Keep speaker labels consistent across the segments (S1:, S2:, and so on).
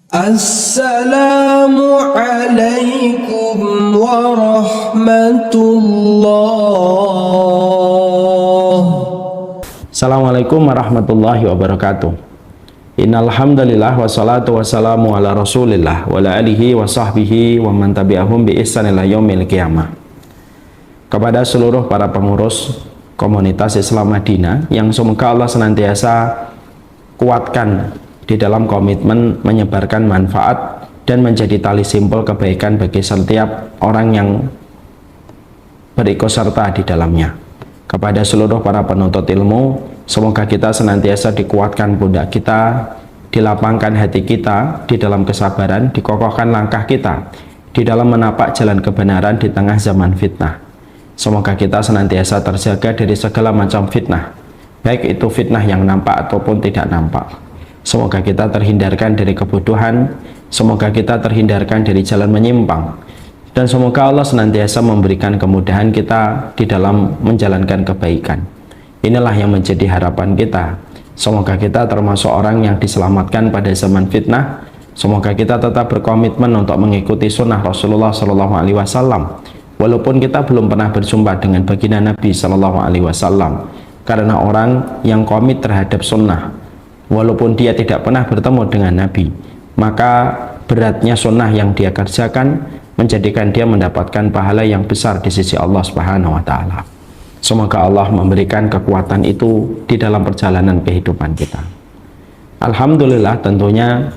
S1: Assalamualaikum warahmatullahi.
S2: Assalamualaikum warahmatullahi wabarakatuh. Innal hamdalillah wassalatu wassalamu ala Rasulillah wa ala alihi wa sahbihi wa man tabi'ahum bi ihsan ila yaumil qiyamah. Kepada seluruh para pengurus komunitas Islam Madinah yang semoga Allah senantiasa kuatkan di dalam komitmen menyebarkan manfaat dan menjadi tali simpul kebaikan bagi setiap orang yang berikutserta di dalamnya. Kepada seluruh para penuntut ilmu, semoga kita senantiasa dikuatkan pundak kita, dilapangkan hati kita di dalam kesabaran, dikokohkan langkah kita di dalam menapak jalan kebenaran di tengah zaman fitnah. Semoga kita senantiasa terjaga dari segala macam fitnah, baik itu fitnah yang nampak ataupun tidak nampak. Semoga kita terhindarkan dari kebodohan, semoga kita terhindarkan dari jalan menyimpang, dan semoga Allah senantiasa memberikan kemudahan kita di dalam menjalankan kebaikan. Inilah yang menjadi harapan kita. Semoga kita termasuk orang yang diselamatkan pada zaman fitnah. Semoga kita tetap berkomitmen untuk mengikuti sunnah Rasulullah SAW, walaupun kita belum pernah berjumpa dengan baginda Nabi SAW. Karena orang yang komit terhadap sunnah, walaupun dia tidak pernah bertemu dengan Nabi, maka beratnya sunnah yang dia kerjakan menjadikan dia mendapatkan pahala yang besar di sisi Allah Subhanahu wa Ta'ala. Semoga Allah memberikan kekuatan itu di dalam perjalanan kehidupan kita. Alhamdulillah, tentunya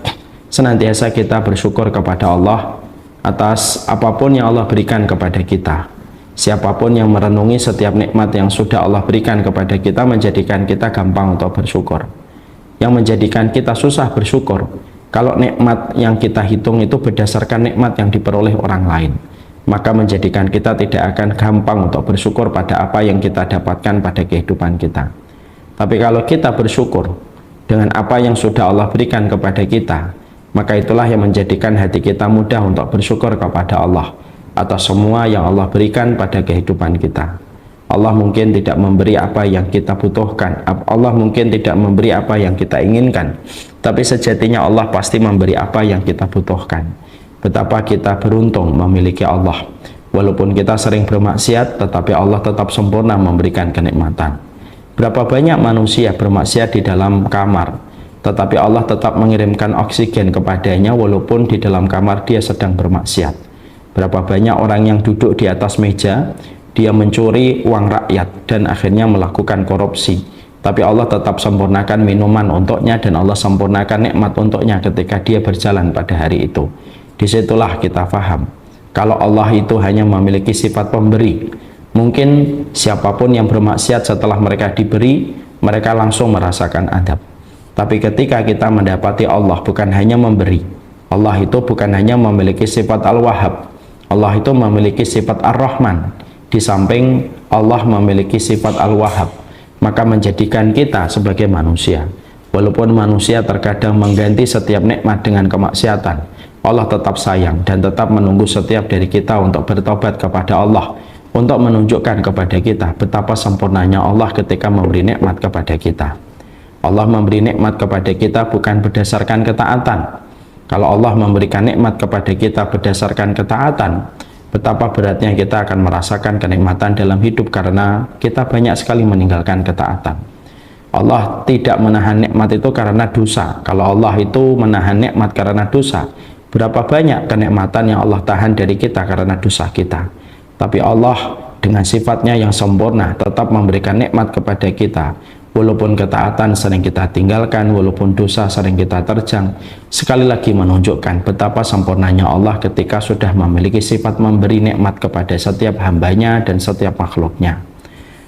S2: senantiasa kita bersyukur kepada Allah atas apapun yang Allah berikan kepada kita. Siapapun yang merenungi setiap nikmat yang sudah Allah berikan kepada kita menjadikan kita gampang untuk bersyukur. Yang menjadikan kita susah bersyukur kalau nikmat yang kita hitung itu berdasarkan nikmat yang diperoleh orang lain, maka menjadikan kita tidak akan gampang untuk bersyukur pada apa yang kita dapatkan pada kehidupan kita. Tapi kalau kita bersyukur dengan apa yang sudah Allah berikan kepada kita, maka itulah yang menjadikan hati kita mudah untuk bersyukur kepada Allah atas semua yang Allah berikan pada kehidupan kita. Allah mungkin tidak memberi apa yang kita butuhkan, Allah mungkin tidak memberi apa yang kita inginkan, tapi sejatinya Allah pasti memberi apa yang kita butuhkan. Betapa kita beruntung memiliki Allah. Walaupun kita sering bermaksiat, tetapi Allah tetap sempurna memberikan kenikmatan. Berapa banyak manusia bermaksiat di dalam kamar, tetapi Allah tetap mengirimkan oksigen kepadanya walaupun di dalam kamar dia sedang bermaksiat. Berapa banyak orang yang duduk di atas meja, dia mencuri uang rakyat dan akhirnya melakukan korupsi, tapi Allah tetap sempurnakan minuman untuknya dan Allah sempurnakan nikmat untuknya ketika dia berjalan pada hari itu. Disitulah kita paham kalau Allah itu hanya memiliki sifat pemberi. Mungkin siapapun yang bermaksiat setelah mereka diberi, mereka langsung merasakan adab. Tapi ketika kita mendapati Allah bukan hanya memberi, Allah itu bukan hanya memiliki sifat Al-Wahhab, Allah itu memiliki sifat Ar-Rahman, di samping Allah memiliki sifat Al-Wahhab, maka menjadikan kita sebagai manusia, walaupun manusia terkadang mengganti setiap nikmat dengan kemaksiatan, Allah tetap sayang dan tetap menunggu setiap dari kita untuk bertobat kepada Allah, untuk menunjukkan kepada kita betapa sempurnanya Allah ketika memberi nikmat kepada kita. Allah memberi nikmat kepada kita bukan berdasarkan ketaatan. Kalau Allah memberikan nikmat kepada kita berdasarkan ketaatan, betapa beratnya kita akan merasakan kenikmatan dalam hidup karena kita banyak sekali meninggalkan ketaatan. Allah tidak menahan nikmat itu karena dosa. Kalau Allah itu menahan nikmat karena dosa, berapa banyak kenikmatan yang Allah tahan dari kita karena dosa kita. Tapi Allah dengan sifatnya yang sempurna tetap memberikan nikmat kepada kita. Walaupun ketaatan sering kita tinggalkan, walaupun dosa sering kita terjang, sekali lagi menunjukkan betapa sempurnanya Allah ketika sudah memiliki sifat memberi nikmat kepada setiap hambanya dan setiap makhluknya.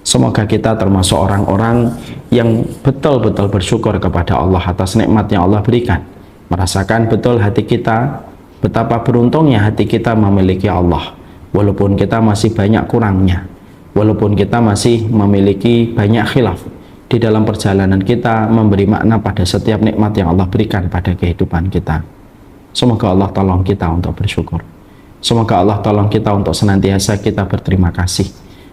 S2: Semoga kita termasuk orang-orang yang betul-betul bersyukur kepada Allah atas nikmat yang Allah berikan. Merasakan betul hati kita, betapa beruntungnya hati kita memiliki Allah. Walaupun kita masih banyak kurangnya, walaupun kita masih memiliki banyak khilaf di dalam perjalanan kita memberi makna pada setiap nikmat yang Allah berikan pada kehidupan kita. Semoga Allah tolong kita untuk bersyukur. Semoga Allah tolong kita untuk senantiasa kita berterima kasih.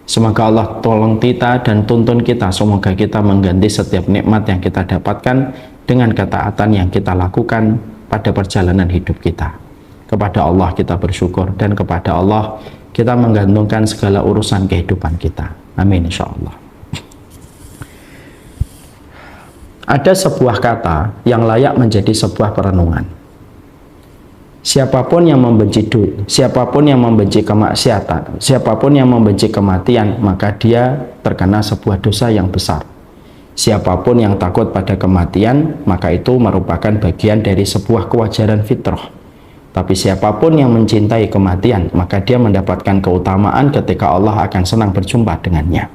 S2: Semoga Allah tolong kita dan tuntun kita. Semoga kita mengganti setiap nikmat yang kita dapatkan dengan ketaatan yang kita lakukan pada perjalanan hidup kita. Kepada Allah kita bersyukur, dan kepada Allah kita menggantungkan segala urusan kehidupan kita. Amin insyaallah. Ada sebuah kata yang layak menjadi sebuah perenungan. Siapapun yang membenci siapapun yang membenci kemaksiatan, siapapun yang membenci kematian, maka dia terkena sebuah dosa yang besar. Siapapun yang takut pada kematian, maka itu merupakan bagian dari sebuah kewajaran fitrah. Tapi siapapun yang mencintai kematian, maka dia mendapatkan keutamaan ketika Allah akan senang berjumpa dengannya.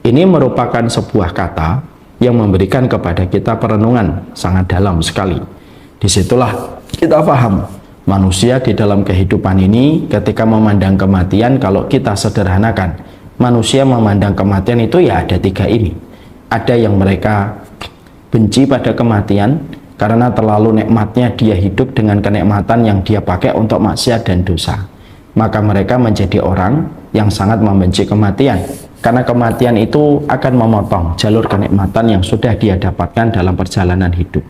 S2: Ini merupakan sebuah kata yang memberikan kepada kita perenungan sangat dalam sekali. Disitulah kita paham manusia di dalam kehidupan ini ketika memandang kematian. Kalau kita sederhanakan, manusia memandang kematian itu ya ada tiga ini. Ada yang mereka benci pada kematian karena terlalu nikmatnya dia hidup dengan kenikmatan yang dia pakai untuk maksiat dan dosa. Maka mereka menjadi orang yang sangat membenci kematian, karena kematian itu akan memotong jalur kenikmatan yang sudah dia dapatkan dalam perjalanan hidup.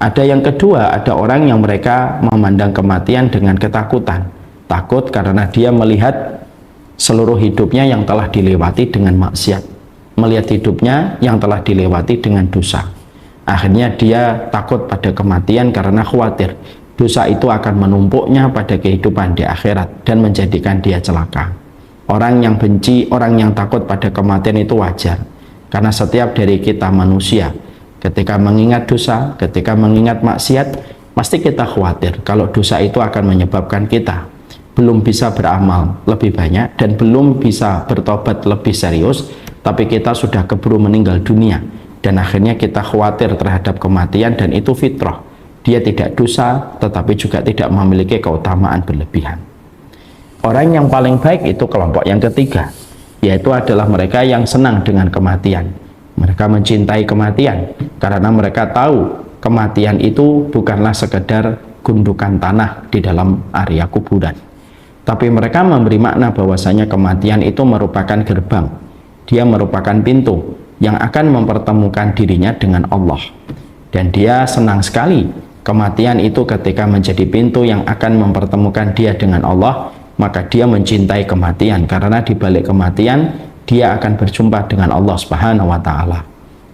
S2: Ada yang kedua, ada orang yang mereka memandang kematian dengan ketakutan. Takut karena dia melihat seluruh hidupnya yang telah dilewati dengan maksiat, melihat hidupnya yang telah dilewati dengan dosa. Akhirnya dia takut pada kematian karena khawatir dosa itu akan menumpuknya pada kehidupan di akhirat dan menjadikan dia celaka. Orang yang benci, orang yang takut pada kematian itu wajar, karena setiap dari kita manusia ketika mengingat dosa, ketika mengingat maksiat, pasti kita khawatir kalau dosa itu akan menyebabkan kita belum bisa beramal lebih banyak dan belum bisa bertobat lebih serius, tapi kita sudah keburu meninggal dunia, dan akhirnya kita khawatir terhadap kematian. Dan itu fitrah, dia tidak dosa tetapi juga tidak memiliki keutamaan berlebihan. Orang yang paling baik itu kelompok yang ketiga, yaitu adalah mereka yang senang dengan kematian. Mereka mencintai kematian karena mereka tahu kematian itu bukanlah sekedar gundukan tanah di dalam area kuburan, tapi mereka memberi makna bahwasanya kematian itu merupakan gerbang, dia merupakan pintu yang akan mempertemukan dirinya dengan Allah. Dan dia senang sekali kematian itu ketika menjadi pintu yang akan mempertemukan dia dengan Allah, maka dia mencintai kematian karena di balik kematian dia akan berjumpa dengan Allah Subhanahu wa Ta'ala.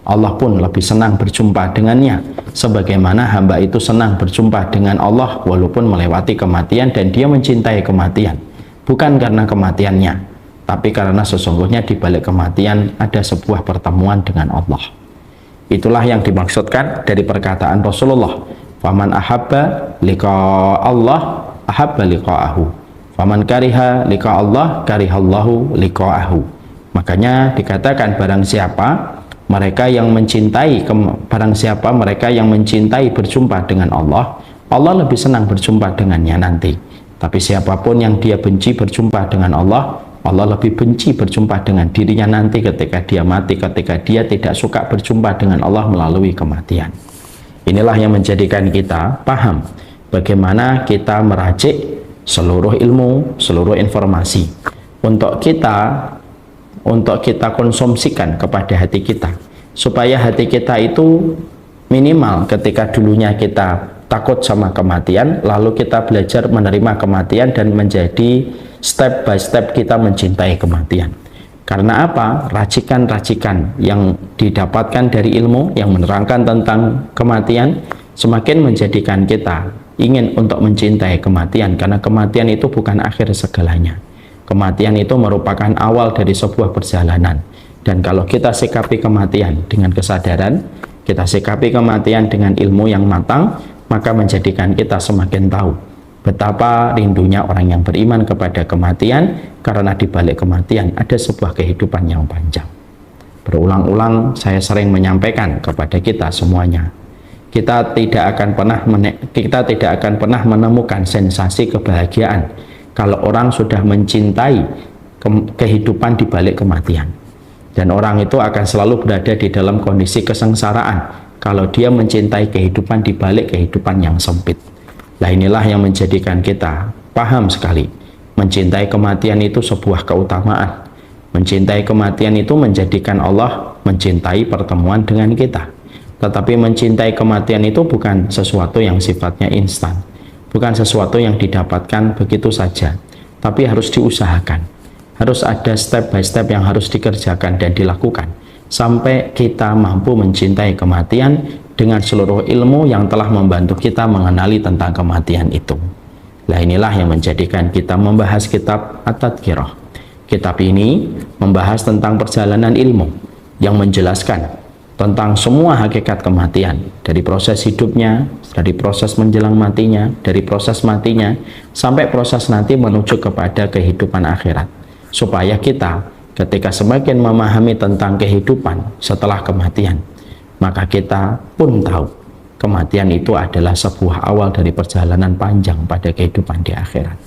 S2: Allah pun lebih senang berjumpa dengannya, sebagaimana hamba itu senang berjumpa dengan Allah walaupun melewati kematian, dan dia mencintai kematian bukan karena kematiannya, tapi karena sesungguhnya di balik kematian ada sebuah pertemuan dengan Allah. Itulah yang dimaksudkan dari perkataan Rasulullah, faman ahabba liqa Allah ahabba liqa'ahu, faman kariha liqa Allah karihallahu liqa'ahu. Makanya dikatakan barang siapa mereka yang mencintai berjumpa dengan Allah, Allah lebih senang berjumpa dengannya nanti. Tapi siapapun yang dia benci berjumpa dengan Allah, Allah lebih benci berjumpa dengan dirinya nanti ketika dia mati, ketika dia tidak suka berjumpa dengan Allah melalui kematian. Inilah yang menjadikan kita paham bagaimana kita meracik seluruh ilmu, seluruh informasi untuk kita konsumsikan kepada hati kita, supaya hati kita itu minimal ketika dulunya kita takut sama kematian, lalu kita belajar menerima kematian dan menjadi step by step kita mencintai kematian. Karena apa? Racikan-racikan yang didapatkan dari ilmu yang menerangkan tentang kematian semakin menjadikan kita ingin untuk mencintai kematian, karena kematian itu bukan akhir segalanya. Kematian itu merupakan awal dari sebuah perjalanan. Dan kalau kita sikapi kematian dengan kesadaran, kita sikapi kematian dengan ilmu yang matang, maka menjadikan kita semakin tahu betapa rindunya orang yang beriman kepada kematian, karena di balik kematian ada sebuah kehidupan yang panjang. Berulang-ulang saya sering menyampaikan kepada kita semuanya, kita tidak akan pernah menemukan sensasi kebahagiaan kalau orang sudah mencintai kehidupan di balik kematian. Dan orang itu akan selalu berada di dalam kondisi kesengsaraan kalau dia mencintai kehidupan di balik kehidupan yang sempit. Nah, inilah yang menjadikan kita paham sekali, mencintai kematian itu sebuah keutamaan. Mencintai kematian itu menjadikan Allah mencintai pertemuan dengan kita. Tetapi mencintai kematian itu bukan sesuatu yang sifatnya instan, bukan sesuatu yang didapatkan begitu saja, tapi harus diusahakan. Harus ada step by step yang harus dikerjakan dan dilakukan sampai kita mampu mencintai kematian dengan seluruh ilmu yang telah membantu kita mengenali tentang kematian itu. Nah, inilah yang menjadikan kita membahas kitab At-Tadhkirah. Kitab ini membahas tentang perjalanan ilmu yang menjelaskan tentang semua hakikat kematian, dari proses hidupnya, dari proses menjelang matinya, dari proses matinya, sampai proses nanti menuju kepada kehidupan akhirat. Supaya kita ketika semakin memahami tentang kehidupan setelah kematian, maka kita pun tahu kematian itu adalah sebuah awal dari perjalanan panjang pada kehidupan di akhirat.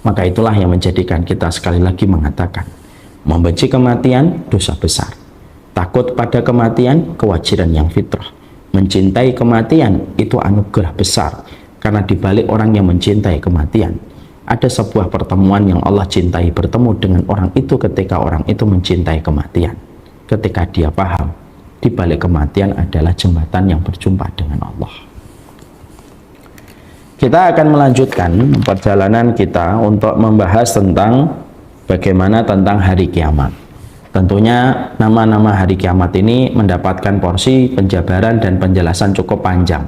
S2: Maka itulah yang menjadikan kita sekali lagi mengatakan, membenci kematian dosa besar, takut pada kematian kewajiban yang fitrah, mencintai kematian itu anugerah besar, karena dibalik orang yang mencintai kematian ada sebuah pertemuan yang Allah cintai, bertemu dengan orang itu ketika orang itu mencintai kematian, ketika dia paham di balik kematian adalah jembatan yang berjumpa dengan Allah. Kita akan melanjutkan perjalanan kita untuk membahas tentang bagaimana tentang hari kiamat. Tentunya nama-nama hari kiamat ini mendapatkan porsi penjabaran dan penjelasan cukup panjang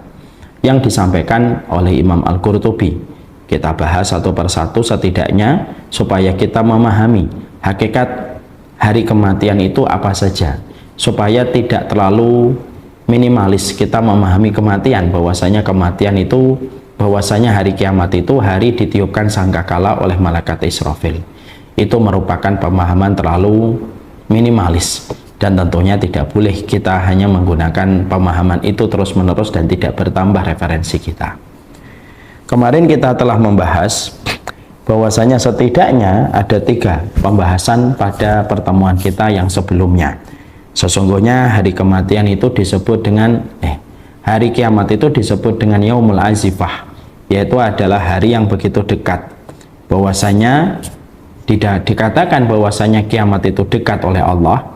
S2: yang disampaikan oleh Imam Al-Qurtubi. Kita bahas satu persatu setidaknya supaya kita memahami hakikat hari kematian itu apa saja, supaya tidak terlalu minimalis kita memahami kematian, bahwasanya kematian itu, bahwasanya hari kiamat itu hari ditiupkan sangkakala oleh malaikat Israfil. Itu merupakan pemahaman terlalu minimalis, dan tentunya tidak boleh kita hanya menggunakan pemahaman itu terus-menerus dan tidak bertambah referensi kita. Kemarin kita telah membahas bahwasanya setidaknya ada 3 pembahasan pada pertemuan kita yang sebelumnya. Sesungguhnya hari kematian itu disebut dengan hari kiamat itu disebut dengan Yaumul Azifah, yaitu adalah hari yang begitu dekat. Bahwasanya tidak dikatakan bahwasanya kiamat itu dekat oleh Allah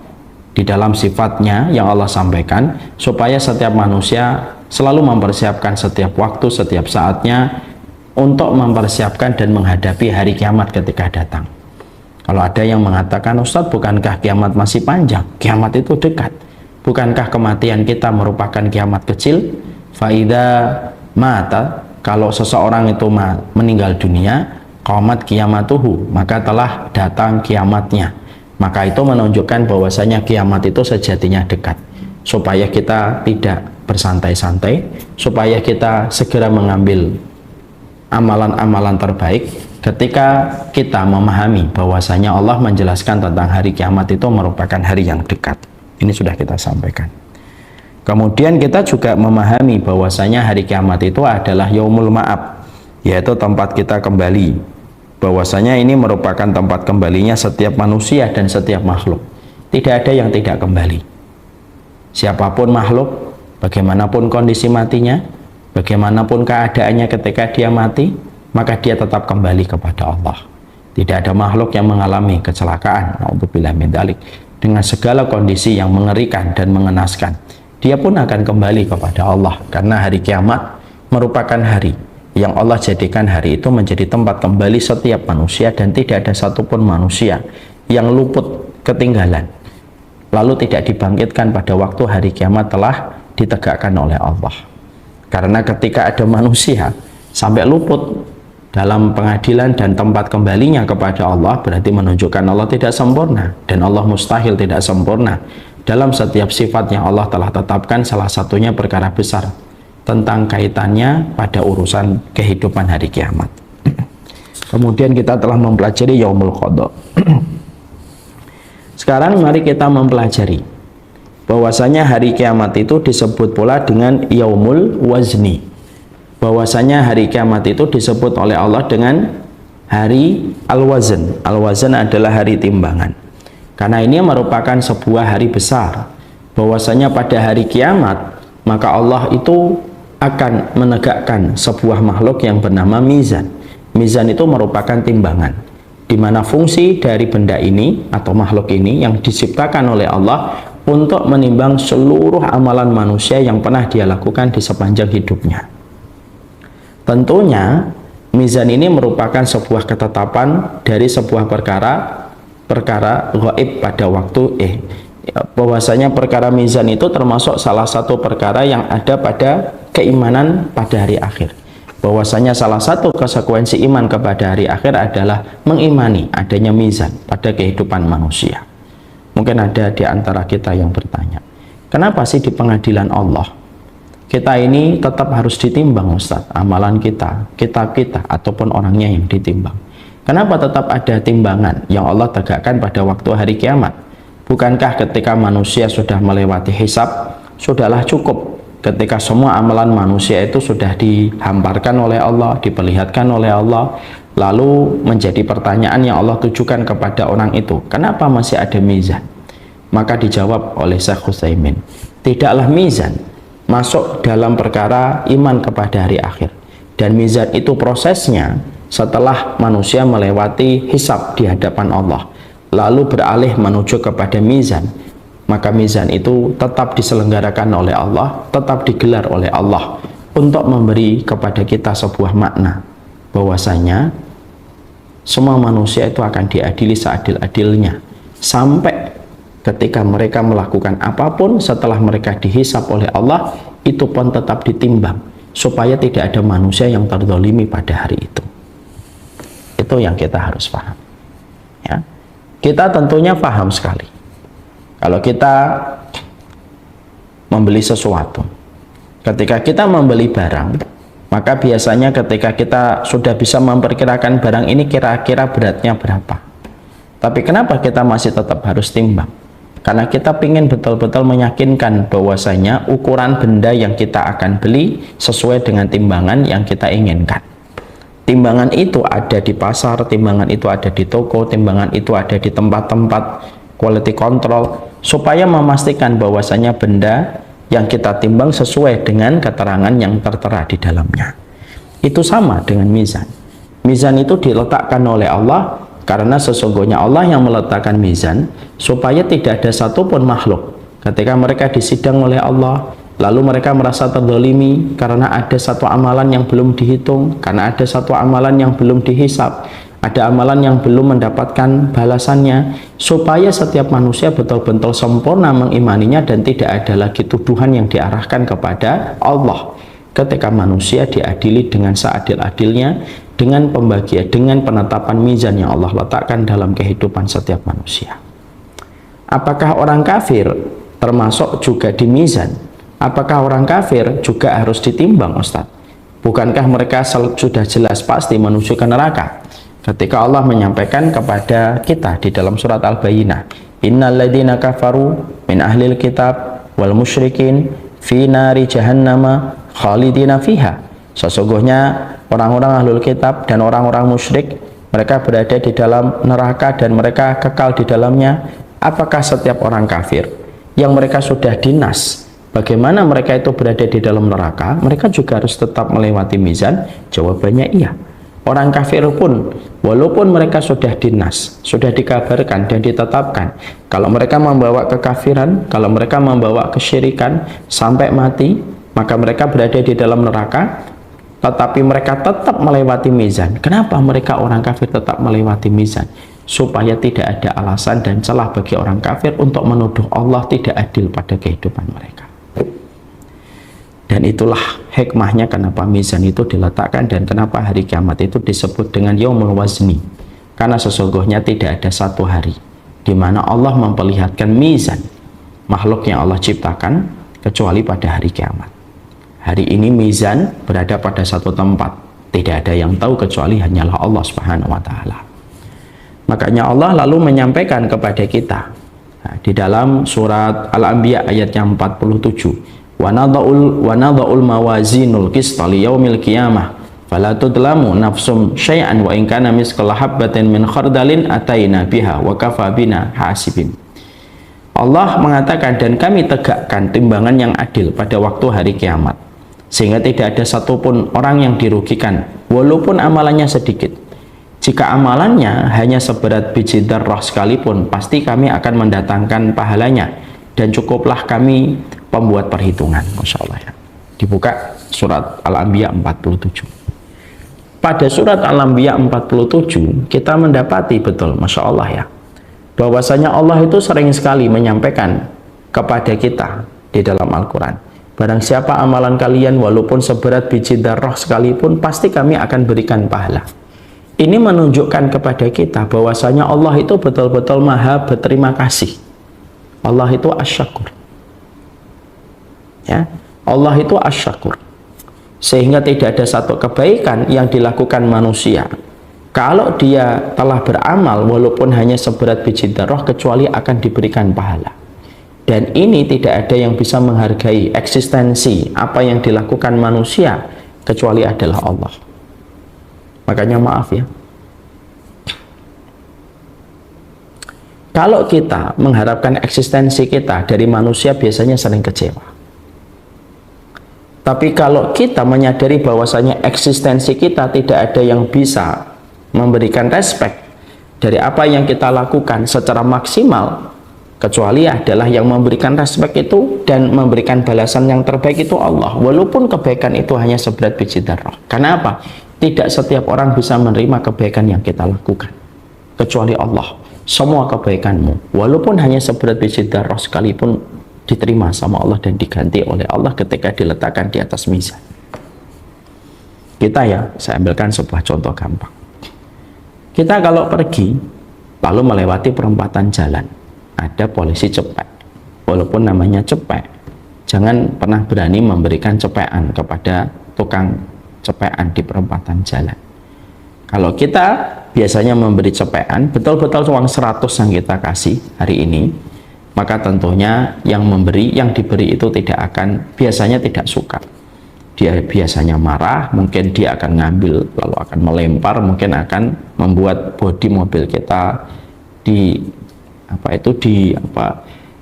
S2: di dalam sifatnya yang Allah sampaikan, supaya setiap manusia selalu mempersiapkan setiap waktu, setiap saatnya untuk mempersiapkan dan menghadapi hari kiamat ketika datang. Kalau ada yang mengatakan, Ustadz, bukankah kiamat masih panjang? Kiamat itu dekat. Bukankah kematian kita merupakan kiamat kecil? Faida mata, kalau seseorang itu meninggal dunia, qamat kiamatuhu, maka telah datang kiamatnya. Maka itu menunjukkan bahwasanya kiamat itu sejatinya dekat. Supaya kita tidak bersantai-santai, supaya kita segera mengambil amalan-amalan terbaik ketika kita memahami bahwasanya Allah menjelaskan tentang hari kiamat itu merupakan hari yang dekat. Ini sudah kita sampaikan. Kemudian kita juga memahami bahwasanya hari kiamat itu adalah yaumul ma'ab, yaitu tempat kita kembali. Bahwasanya ini merupakan tempat kembalinya setiap manusia dan setiap makhluk. Tidak ada yang tidak kembali. Siapapun makhluk, bagaimanapun kondisi matinya, bagaimanapun keadaannya ketika dia mati, maka dia tetap kembali kepada Allah. Tidak ada makhluk yang mengalami kecelakaan, na'udzubillah min dzalik, dengan segala kondisi yang mengerikan dan mengenaskan. Dia pun akan kembali kepada Allah, karena hari kiamat merupakan hari yang Allah jadikan hari itu menjadi tempat kembali setiap manusia, dan tidak ada satupun manusia yang luput ketinggalan lalu tidak dibangkitkan pada waktu hari kiamat telah ditegakkan oleh Allah. Karena ketika ada manusia sampai luput dalam pengadilan dan tempat kembalinya kepada Allah, berarti menunjukkan Allah tidak sempurna, dan Allah mustahil tidak sempurna dalam setiap sifat yang Allah telah tetapkan. Salah satunya perkara besar tentang kaitannya pada urusan kehidupan hari kiamat. Kemudian kita telah mempelajari Yaumul Qadha. Sekarang mari kita mempelajari bahwasanya hari kiamat itu disebut pula dengan Yaumul Wazni. Bahwasanya hari kiamat itu disebut oleh Allah dengan hari Al-Wazn. Al-Wazn adalah hari timbangan. Karena ini merupakan sebuah hari besar. Bahwasanya pada hari kiamat, maka Allah itu akan menegakkan sebuah makhluk yang bernama mizan. Mizan itu merupakan timbangan, di mana fungsi dari benda ini atau makhluk ini yang diciptakan oleh Allah untuk menimbang seluruh amalan manusia yang pernah dia lakukan di sepanjang hidupnya. Tentunya mizan ini merupakan sebuah ketetapan dari sebuah perkara gaib pada waktu bahwasanya perkara mizan itu termasuk salah satu perkara yang ada pada keimanan pada hari akhir. Bahwasanya salah satu konsekuensi iman kepada hari akhir adalah mengimani adanya mizan pada kehidupan manusia. Mungkin ada di antara kita yang bertanya, kenapa sih di pengadilan Allah kita ini tetap harus ditimbang, Ustaz, amalan kita, kitab kita, ataupun orangnya yang ditimbang? Kenapa tetap ada timbangan yang Allah tegakkan pada waktu hari kiamat? Bukankah ketika manusia sudah melewati hisab, sudahlah cukup ketika semua amalan manusia itu sudah dihamparkan oleh Allah, diperlihatkan oleh Allah, lalu menjadi pertanyaan yang Allah tujukan kepada orang itu, kenapa masih ada mizan? Maka dijawab oleh Syekh Utsaimin, tidaklah mizan masuk dalam perkara iman kepada hari akhir, dan mizan itu prosesnya setelah manusia melewati hisab di hadapan Allah lalu beralih menuju kepada mizan, maka mizan itu tetap diselenggarakan oleh Allah, tetap digelar oleh Allah untuk memberi kepada kita sebuah makna bahwasanya semua manusia itu akan diadili seadil-adilnya sampai ketika mereka melakukan apapun setelah mereka dihisab oleh Allah, itu pun tetap ditimbang supaya tidak ada manusia yang terzalimi pada hari itu. Itu yang kita harus paham, ya. Kita tentunya paham sekali kalau kita membeli sesuatu, ketika kita membeli barang, maka biasanya ketika kita sudah bisa memperkirakan barang ini kira-kira beratnya berapa, tapi kenapa kita masih tetap harus timbang? Karena kita ingin betul-betul meyakinkan bahwasanya ukuran benda yang kita akan beli sesuai dengan timbangan yang kita inginkan. Timbangan itu ada di pasar, timbangan itu ada di toko, timbangan itu ada di tempat-tempat quality control, supaya memastikan bahwasanya benda yang kita timbang sesuai dengan keterangan yang tertera di dalamnya. Itu sama dengan mizan. Mizan itu diletakkan oleh Allah karena sesungguhnya Allah yang meletakkan mizan supaya tidak ada satupun makhluk ketika mereka disidang oleh Allah lalu mereka merasa terzalimi karena ada satu amalan yang belum dihitung, karena ada satu amalan yang belum dihisab, ada amalan yang belum mendapatkan balasannya, supaya setiap manusia betul-betul sempurna mengimaninya dan tidak ada lagi tuduhan yang diarahkan kepada Allah ketika manusia diadili dengan seadil-adilnya dengan pembagian, dengan penetapan mizan yang Allah letakkan dalam kehidupan setiap manusia. Apakah orang kafir termasuk juga di mizan? Apakah orang kafir juga harus ditimbang, Ustaz? Bukankah mereka sudah jelas pasti menuju ke neraka? Ketika Allah menyampaikan kepada kita di dalam surat Al-Bayyinah, innal ladzina kafaru min ahlil kitab wal musyrikin fi nari jahannama khalidina fiha. Sesungguhnya orang-orang ahlul kitab dan orang-orang musyrik, mereka berada di dalam neraka dan mereka kekal di dalamnya. Apakah setiap orang kafir yang mereka sudah dinas bagaimana mereka itu berada di dalam neraka, mereka juga harus tetap melewati mizan? Jawabannya iya. Orang kafir pun, walaupun mereka sudah dinas, sudah dikabarkan dan ditetapkan, kalau mereka membawa kekafiran, kalau mereka membawa kesyirikan sampai mati, maka mereka berada di dalam neraka, tetapi mereka tetap melewati mizan. Kenapa mereka orang kafir tetap melewati mizan? Supaya tidak ada alasan dan celah bagi orang kafir untuk menuduh Allah tidak adil pada kehidupan mereka. Dan itulah hikmahnya kenapa mizan itu diletakkan dan kenapa hari kiamat itu disebut dengan yaumul wazni. Karena sesungguhnya tidak ada satu hari di mana Allah memperlihatkan mizan makhluk yang Allah ciptakan kecuali pada hari kiamat. Hari ini mizan berada pada satu tempat, tidak ada yang tahu kecuali hanyalah Allah Subhanahu wa taala. Makanya Allah lalu menyampaikan kepada kita di dalam surat Al-Anbiya ayat yang 47, wa nadha'ul mawazinul qista liyaumil qiyamah fala tudlamu nafsum syai'an wa in kana misqala habbatin min khardalin ataina biha wa kafa bina hasibin. Allah mengatakan, dan kami tegakkan timbangan yang adil pada waktu hari kiamat sehingga tidak ada satupun orang yang dirugikan walaupun amalannya sedikit. Jika amalannya hanya seberat biji dzarrah sekalipun, pasti kami akan mendatangkan pahalanya dan cukuplah kami pembuat perhitungan. Masya Allah ya. Dibuka surat Al-Anbiya 47. Pada surat Al-Anbiya 47 kita mendapati betul, Masya Allah ya, bahwasanya Allah itu sering sekali menyampaikan kepada kita di dalam Al-Quran, barang siapa amalan kalian walaupun seberat biji darah sekalipun, pasti kami akan berikan pahala. Ini menunjukkan kepada kita bahwasanya Allah itu betul-betul maha berterima kasih. Allah itu asyakur ya, Allah itu asyakur, sehingga tidak ada satu kebaikan yang dilakukan manusia kalau dia telah beramal walaupun hanya seberat biji darah kecuali akan diberikan pahala. Dan ini tidak ada yang bisa menghargai eksistensi apa yang dilakukan manusia kecuali adalah Allah. Makanya maaf ya, kalau kita mengharapkan eksistensi kita dari manusia biasanya sering kecewa. Tapi kalau kita menyadari bahwasanya eksistensi kita tidak ada yang bisa memberikan respect dari apa yang kita lakukan secara maksimal, kecuali adalah yang memberikan respect itu dan memberikan balasan yang terbaik itu Allah, walaupun kebaikan itu hanya seberat biji darah. Karena apa? Tidak setiap orang bisa menerima kebaikan yang kita lakukan kecuali Allah. Semua kebaikanmu walaupun hanya seberat biji darah sekalipun diterima sama Allah dan diganti oleh Allah ketika diletakkan di atas mizan. Kita ya, saya ambilkan sebuah contoh gampang. Kita kalau pergi lalu melewati perempatan jalan, ada polisi cepek, walaupun namanya cepek, jangan pernah berani memberikan cepekan kepada tukang cepekan di perempatan jalan. Kalau kita biasanya memberi cepekan, betul-betul uang 100 yang kita kasih hari ini, maka tentunya yang diberi itu biasanya tidak suka. Dia biasanya marah, mungkin dia akan ngambil lalu akan melempar, mungkin akan membuat bodi mobil kita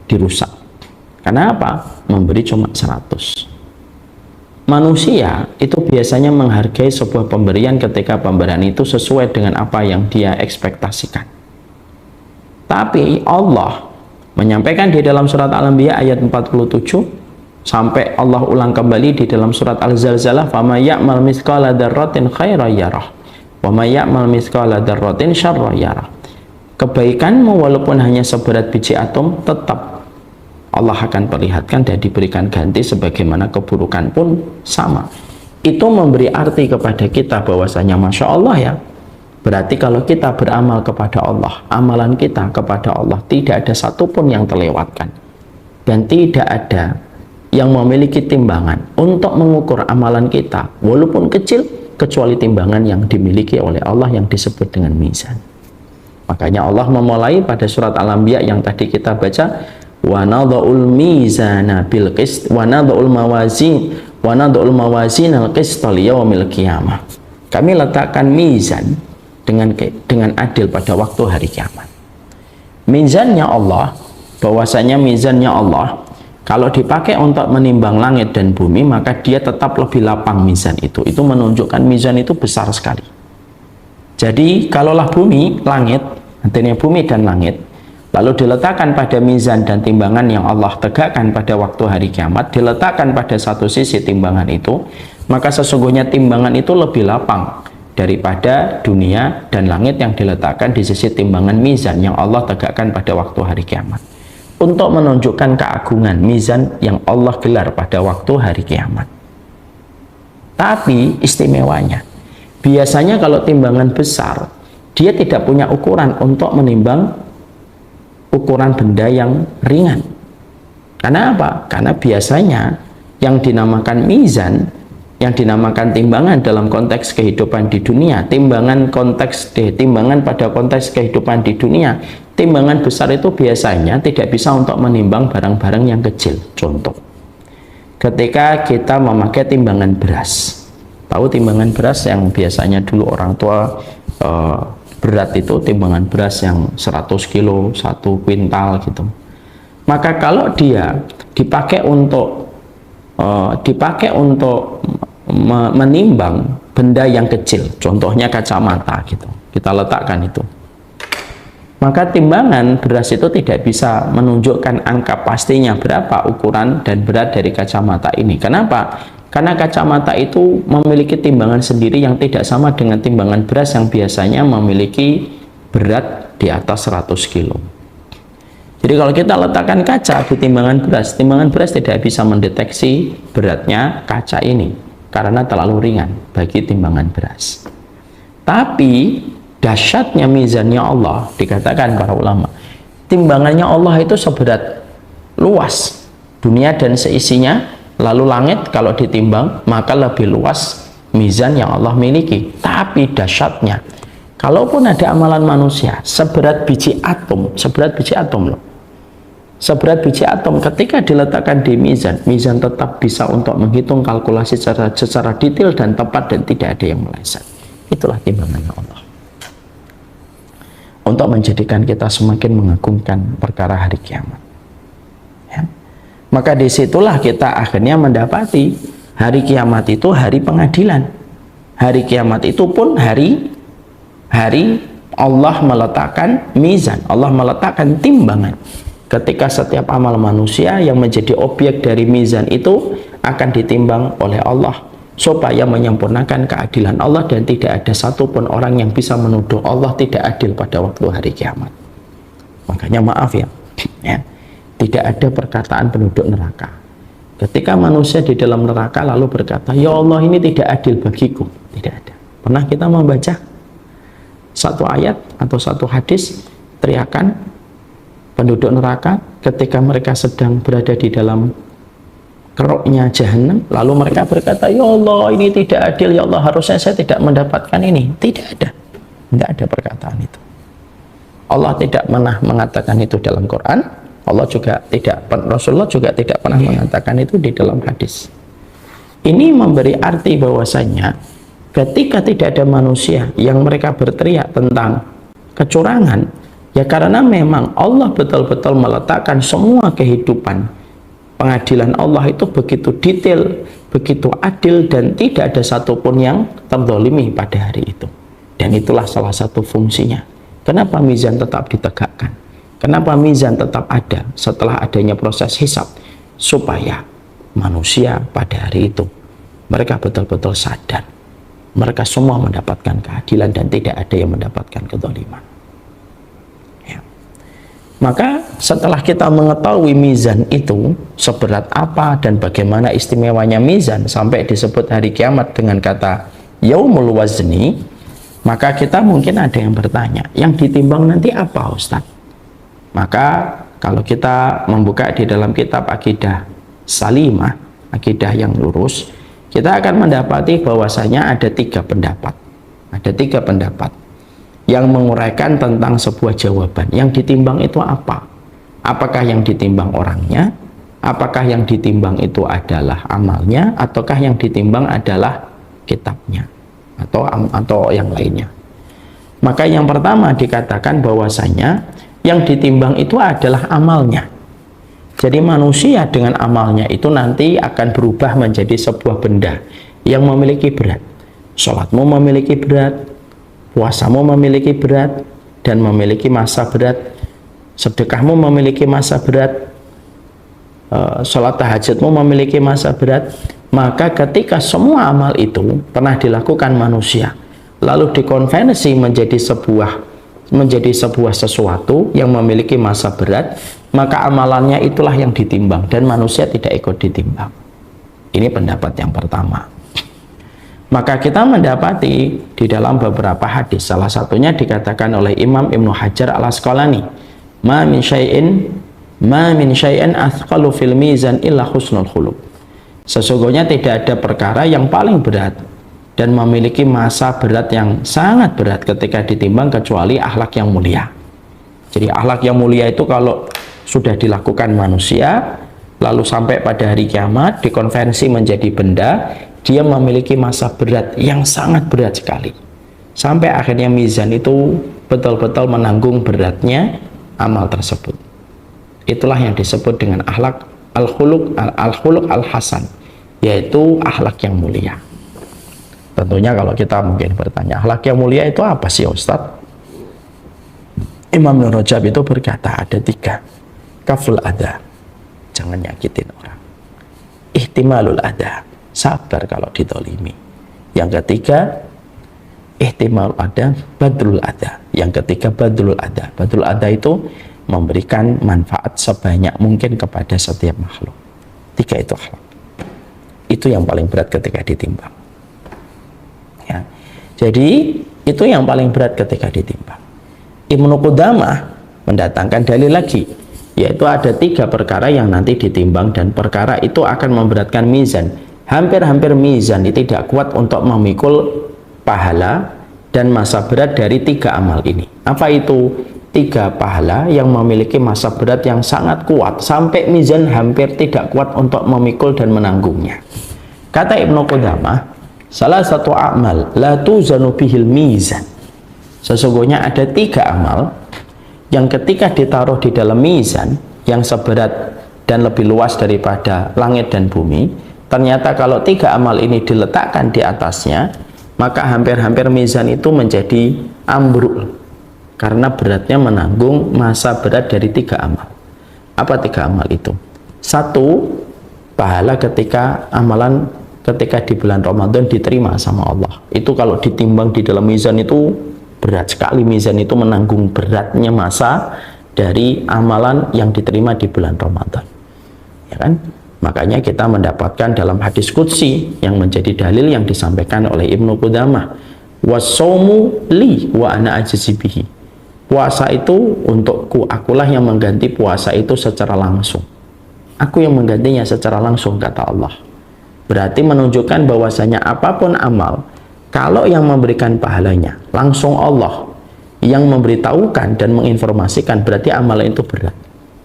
S2: dirusak. Karena apa? Memberi cuma 100. Manusia itu biasanya menghargai sebuah pemberian ketika pemberian itu sesuai dengan apa yang dia ekspektasikan. Tapi Allah menyampaikan di dalam surat Al-Anbiya ayat 47 sampai Allah ulang kembali di dalam surat Al-Zalzalah, "Faman ya'mal mithqala dzarratin khairan yarah, wa may ya'mal mithqala dzarratin syarran yarah." Kebaikanmu walaupun hanya seberat biji atom tetap Allah akan perlihatkan dan diberikan ganti, sebagaimana keburukan pun sama. Itu memberi arti kepada kita bahwasanya Masya Allah ya, berarti kalau kita beramal kepada Allah, amalan kita kepada Allah tidak ada satupun yang terlewatkan, dan tidak ada yang memiliki timbangan untuk mengukur amalan kita walaupun kecil kecuali timbangan yang dimiliki oleh Allah yang disebut dengan mizan. Makanya Allah memulai pada surat Al-Anbiya yang tadi kita baca, wa nadha'ul mizana bil qist wa nadha'ul mawazin al qist liyaumil qiyamah. Kami letakkan mizan dengan adil pada waktu hari kiamat. Mizannya Allah, bahwasanya mizannya Allah kalau dipakai untuk menimbang langit dan bumi, maka dia tetap lebih lapang mizan itu. Itu menunjukkan mizan itu besar sekali. Jadi kalaulah bumi, langit, artinya bumi dan langit, lalu diletakkan pada mizan dan timbangan yang Allah tegakkan pada waktu hari kiamat, diletakkan pada satu sisi timbangan itu, maka sesungguhnya timbangan itu lebih lapang daripada dunia dan langit yang diletakkan di sisi timbangan mizan yang Allah tegakkan pada waktu hari kiamat, untuk menunjukkan keagungan mizan yang Allah gelar pada waktu hari kiamat. Tapi istimewanya, biasanya kalau timbangan besar, dia tidak punya ukuran untuk menimbang ukuran benda yang ringan. Karena apa? Karena biasanya yang dinamakan mizan, yang dinamakan timbangan dalam konteks kehidupan di dunia, timbangan pada konteks kehidupan di dunia, timbangan besar itu biasanya tidak bisa untuk menimbang barang-barang yang kecil. Contoh, ketika kita memakai timbangan beras, tahu timbangan beras yang biasanya dulu orang tua berat itu timbangan beras yang 100 kilo, 1 kuintal gitu. Maka kalau dia dipakai untuk menimbang benda yang kecil, contohnya kacamata gitu, kita letakkan itu. Maka timbangan beras itu tidak bisa menunjukkan angka pastinya berapa ukuran dan berat dari kacamata ini. Kenapa? Karena kacamata itu memiliki timbangan sendiri yang tidak sama dengan timbangan beras yang biasanya memiliki berat di atas 100 kilo. Jadi kalau kita letakkan kaca di timbangan beras tidak bisa mendeteksi beratnya kaca ini karena terlalu ringan bagi timbangan beras. Tapi dahsyatnya mizannya Allah, dikatakan para ulama, timbangannya Allah itu seberat luas dunia dan seisinya, lalu langit kalau ditimbang maka lebih luas mizan yang Allah miliki. Tapi dahsyatnya, kalaupun ada amalan manusia seberat biji atom loh, seberat biji atom, ketika diletakkan di mizan tetap bisa untuk menghitung kalkulasi secara detail dan tepat dan tidak ada yang meleset. Itulah timbangannya Allah untuk menjadikan kita semakin mengagungkan perkara hari kiamat, ya. Maka disitulah kita akhirnya mendapati hari kiamat itu hari pengadilan. Hari kiamat itu pun hari Allah meletakkan mizan, Allah meletakkan timbangan. Ketika setiap amal manusia yang menjadi objek dari mizan itu akan ditimbang oleh Allah supaya menyempurnakan keadilan Allah, dan tidak ada satupun orang yang bisa menuduh Allah tidak adil pada waktu hari kiamat. Makanya maaf ya, tidak ada perkataan penduduk neraka. Ketika manusia di dalam neraka lalu berkata, ya Allah ini tidak adil bagiku, tidak ada. Pernah kita membaca satu ayat atau satu hadis teriakan penduduk neraka ketika mereka sedang berada di dalam keruknya jahanam, lalu mereka berkata, ya Allah ini tidak adil, ya Allah harusnya saya tidak mendapatkan ini. Tidak ada perkataan itu. Allah tidak pernah mengatakan itu dalam Quran, Allah juga tidak, Rasulullah juga tidak pernah mengatakan itu di dalam hadis. Ini memberi arti bahwasanya ketika tidak ada manusia yang mereka berteriak tentang kecurangan, ya karena memang Allah betul-betul meletakkan semua kehidupan. Pengadilan Allah itu begitu detail, begitu adil, dan tidak ada satupun yang terzalimi pada hari itu. Dan itulah salah satu fungsinya. Kenapa mizan tetap ditegakkan? Kenapa mizan tetap ada setelah adanya proses hisab? Supaya manusia pada hari itu, mereka betul-betul sadar. Mereka semua mendapatkan keadilan dan tidak ada yang mendapatkan kezaliman. Maka setelah kita mengetahui mizan itu seberat apa dan bagaimana istimewanya mizan sampai disebut hari kiamat dengan kata yaumul wazni, maka kita mungkin ada yang bertanya, yang ditimbang nanti apa Ustaz? Maka kalau kita membuka di dalam kitab Aqidah Salimah, akidah yang lurus, kita akan mendapati bahwasanya ada tiga pendapat. Ada tiga pendapat yang menguraikan tentang sebuah jawaban. Yang ditimbang itu apa? Apakah yang ditimbang orangnya? Apakah yang ditimbang itu adalah amalnya? Ataukah yang ditimbang adalah kitabnya? Atau yang lainnya? Maka yang pertama dikatakan bahwasanya yang ditimbang itu adalah amalnya. Jadi manusia dengan amalnya itu nanti akan berubah menjadi sebuah benda yang memiliki berat. Sholatmu memiliki berat, puasamu memiliki berat dan memiliki masa berat, sedekahmu memiliki masa berat, sholat tahajudmu memiliki masa berat. Maka ketika semua amal itu pernah dilakukan manusia lalu dikonversi menjadi sebuah sesuatu yang memiliki masa berat, maka amalannya itulah yang ditimbang dan manusia tidak ikut ditimbang. Ini pendapat yang pertama. Maka kita mendapati di dalam beberapa hadis, salah satunya dikatakan oleh Imam Ibnu Hajar Al-Asqalani, ma min syai'in athqalu fil mizan illa husnul khuluq. Sesungguhnya tidak ada perkara yang paling berat dan memiliki masa berat yang sangat berat ketika ditimbang kecuali akhlak yang mulia. Jadi akhlak yang mulia itu kalau sudah dilakukan manusia lalu sampai pada hari kiamat dikonversi menjadi benda, dia memiliki masa berat yang sangat berat sekali. Sampai akhirnya mizan itu betul-betul menanggung beratnya amal tersebut. Itulah yang disebut dengan akhlak al-khuluq al-hasan, yaitu akhlak yang mulia. Tentunya kalau kita mungkin bertanya, akhlak yang mulia itu apa sih Ustadz? Imam Ibnu Rajab itu berkata ada 3. Kaful adha, jangan nyakitin orang. Ihtimalul adha, sabar kalau ditolimi. Yang ketiga, ihtimalul adha, badrul adha. Yang ketiga, badrul adha. Badrul adha itu memberikan manfaat sebanyak mungkin kepada setiap makhluk. 3 itu akhlak. Itu yang paling berat ketika ditimbang. Ya. Jadi itu yang paling berat ketika ditimbang. Ibnu Qudamah mendatangkan dalil lagi, yaitu ada 3 perkara yang nanti ditimbang dan perkara itu akan memberatkan mizan. Hampir-hampir mizan itu tidak kuat untuk memikul pahala dan masa berat dari 3 amal ini. Apa itu? 3 pahala yang memiliki masa berat yang sangat kuat sampai mizan hampir tidak kuat untuk memikul dan menanggungnya. Kata Ibnu Qudamah, salah satu amal la tuzanu bihil mizan. Sesungguhnya ada 3 amal yang ketika ditaruh di dalam mizan yang seberat dan lebih luas daripada langit dan bumi, ternyata kalau 3 amal ini diletakkan di atasnya, maka hampir-hampir mizan itu menjadi ambruk karena beratnya menanggung masa berat dari 3 amal. Apa 3 amal itu? 1, pahala ketika amalan ketika di bulan Ramadan diterima sama Allah. Itu kalau ditimbang di dalam mizan itu berat sekali. Mizan itu menanggung beratnya masa dari amalan yang diterima di bulan Ramadan. Ya kan? Makanya kita mendapatkan dalam hadis qudsi yang menjadi dalil yang disampaikan oleh Ibnu Qudamah, wasaumu li wa ana ajzi bihi. Puasa itu untukku, akulah yang mengganti puasa itu secara langsung. Aku yang menggantinya secara langsung, kata Allah. Berarti menunjukkan bahwasanya apapun amal, kalau yang memberikan pahalanya langsung Allah, yang memberitahukan dan menginformasikan, berarti amal itu berat.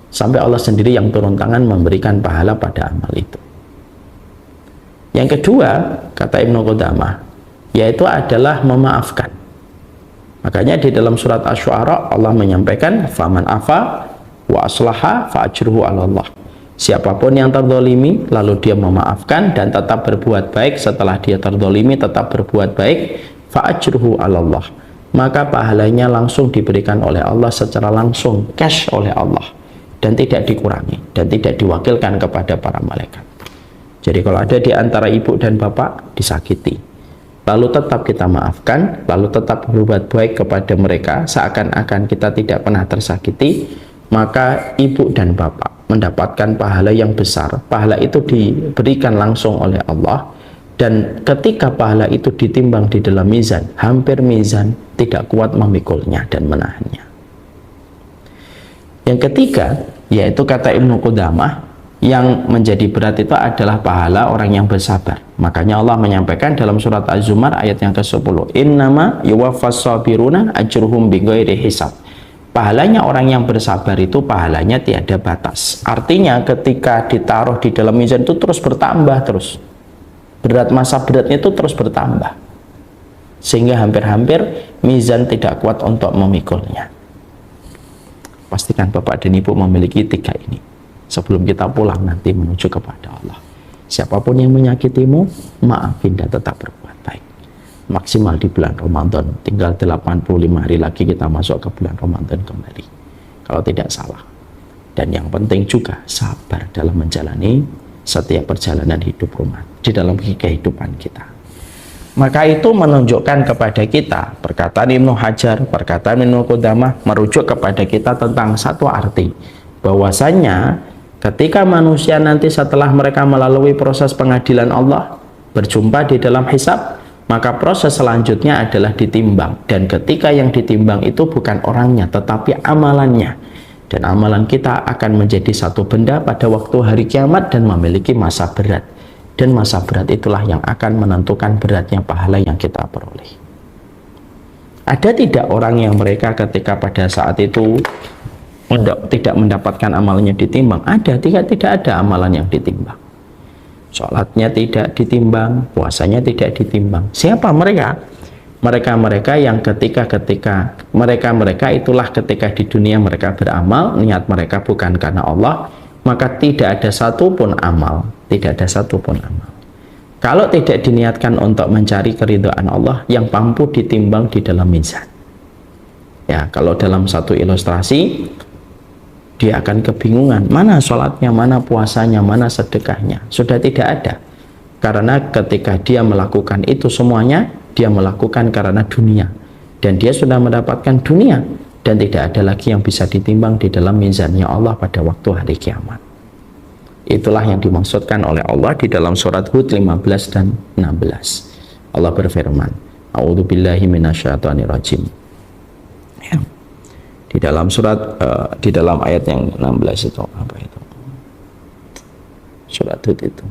S2: Sampai Allah sendiri yang turun tangan memberikan pahala pada amal itu. Yang kedua, kata Ibnu Qudamah, yaitu adalah memaafkan. Makanya di dalam surat Asy-Syu'ara Allah menyampaikan, faman afa wa aslaha fa ajruhu 'ala Allah. Siapapun yang terzalimi lalu dia memaafkan dan tetap berbuat baik setelah dia terzalimi, tetap berbuat baik, fa ajruhu 'ala Allah. Maka pahalanya langsung diberikan oleh Allah secara langsung, cash oleh Allah, dan tidak dikurangi dan tidak diwakilkan kepada para malaikat. Jadi kalau ada di antara ibu dan bapak disakiti, lalu tetap kita maafkan, lalu tetap berbuat baik kepada mereka seakan-akan kita tidak pernah tersakiti, maka ibu dan bapak mendapatkan pahala yang besar. Pahala itu diberikan langsung oleh Allah, dan ketika pahala itu ditimbang di dalam mizan, hampir mizan tidak kuat memikulnya dan menahannya. Yang ketiga, yaitu kata Ibnu Qudamah, yang menjadi berat itu adalah pahala orang yang bersabar. Makanya Allah menyampaikan dalam surat Az-Zumar ayat yang ke-10, innama yuwaffas sabiruna ajruhum bighairi hisab. Pahalanya orang yang bersabar itu pahalanya tiada batas. Artinya ketika ditaruh di dalam mizan itu terus bertambah terus. Berat masa beratnya itu terus bertambah. Sehingga hampir-hampir mizan tidak kuat untuk memikulnya. Pastikan Bapak dan Ibu memiliki 3 ini sebelum kita pulang nanti menuju kepada Allah. Siapapun yang menyakitimu, maafin dan tetap berbuat baik. Maksimal di bulan Ramadan, tinggal 85 hari lagi kita masuk ke bulan Ramadan kembali, kalau tidak salah. Dan yang penting juga sabar dalam menjalani setiap perjalanan hidup rumah di dalam kehidupan kita. Maka itu menunjukkan kepada kita, perkataan Ibnu Hajar, perkataan Ibnu Qudamah merujuk kepada kita tentang satu arti, bahwasanya ketika manusia nanti setelah mereka melalui proses pengadilan Allah, berjumpa di dalam hisab, maka proses selanjutnya adalah ditimbang. Dan ketika yang ditimbang itu bukan orangnya, tetapi amalannya. Dan amalan kita akan menjadi satu benda pada waktu hari kiamat dan memiliki masa berat. Dan masa berat itulah yang akan menentukan beratnya pahala yang kita peroleh. Ada tidak orang yang mereka ketika pada saat itu tidak mendapatkan amalnya ditimbang? Ada, tidak ada amalan yang ditimbang. Sholatnya tidak ditimbang, puasanya tidak ditimbang. Siapa mereka? Mereka-mereka yang ketika mereka itulah ketika di dunia mereka beramal, niat mereka bukan karena Allah, maka tidak ada satupun amal, kalau tidak diniatkan untuk mencari keridhaan Allah yang mampu ditimbang di dalam mizan. Ya, kalau dalam satu ilustrasi dia akan kebingungan, mana sholatnya, mana puasanya, mana sedekahnya. Sudah tidak ada. Karena ketika dia melakukan itu semuanya, dia melakukan karena dunia. Dan dia sudah mendapatkan dunia. Dan tidak ada lagi yang bisa ditimbang di dalam mizannya Allah pada waktu hari kiamat. Itulah yang dimaksudkan oleh Allah di dalam surat Hud 15 dan 16. Allah berfirman, A'udzubillahi minasyaitonirrajim. Ya. Di dalam surat di dalam ayat yang 16 itu apa itu? Surat Hud itu.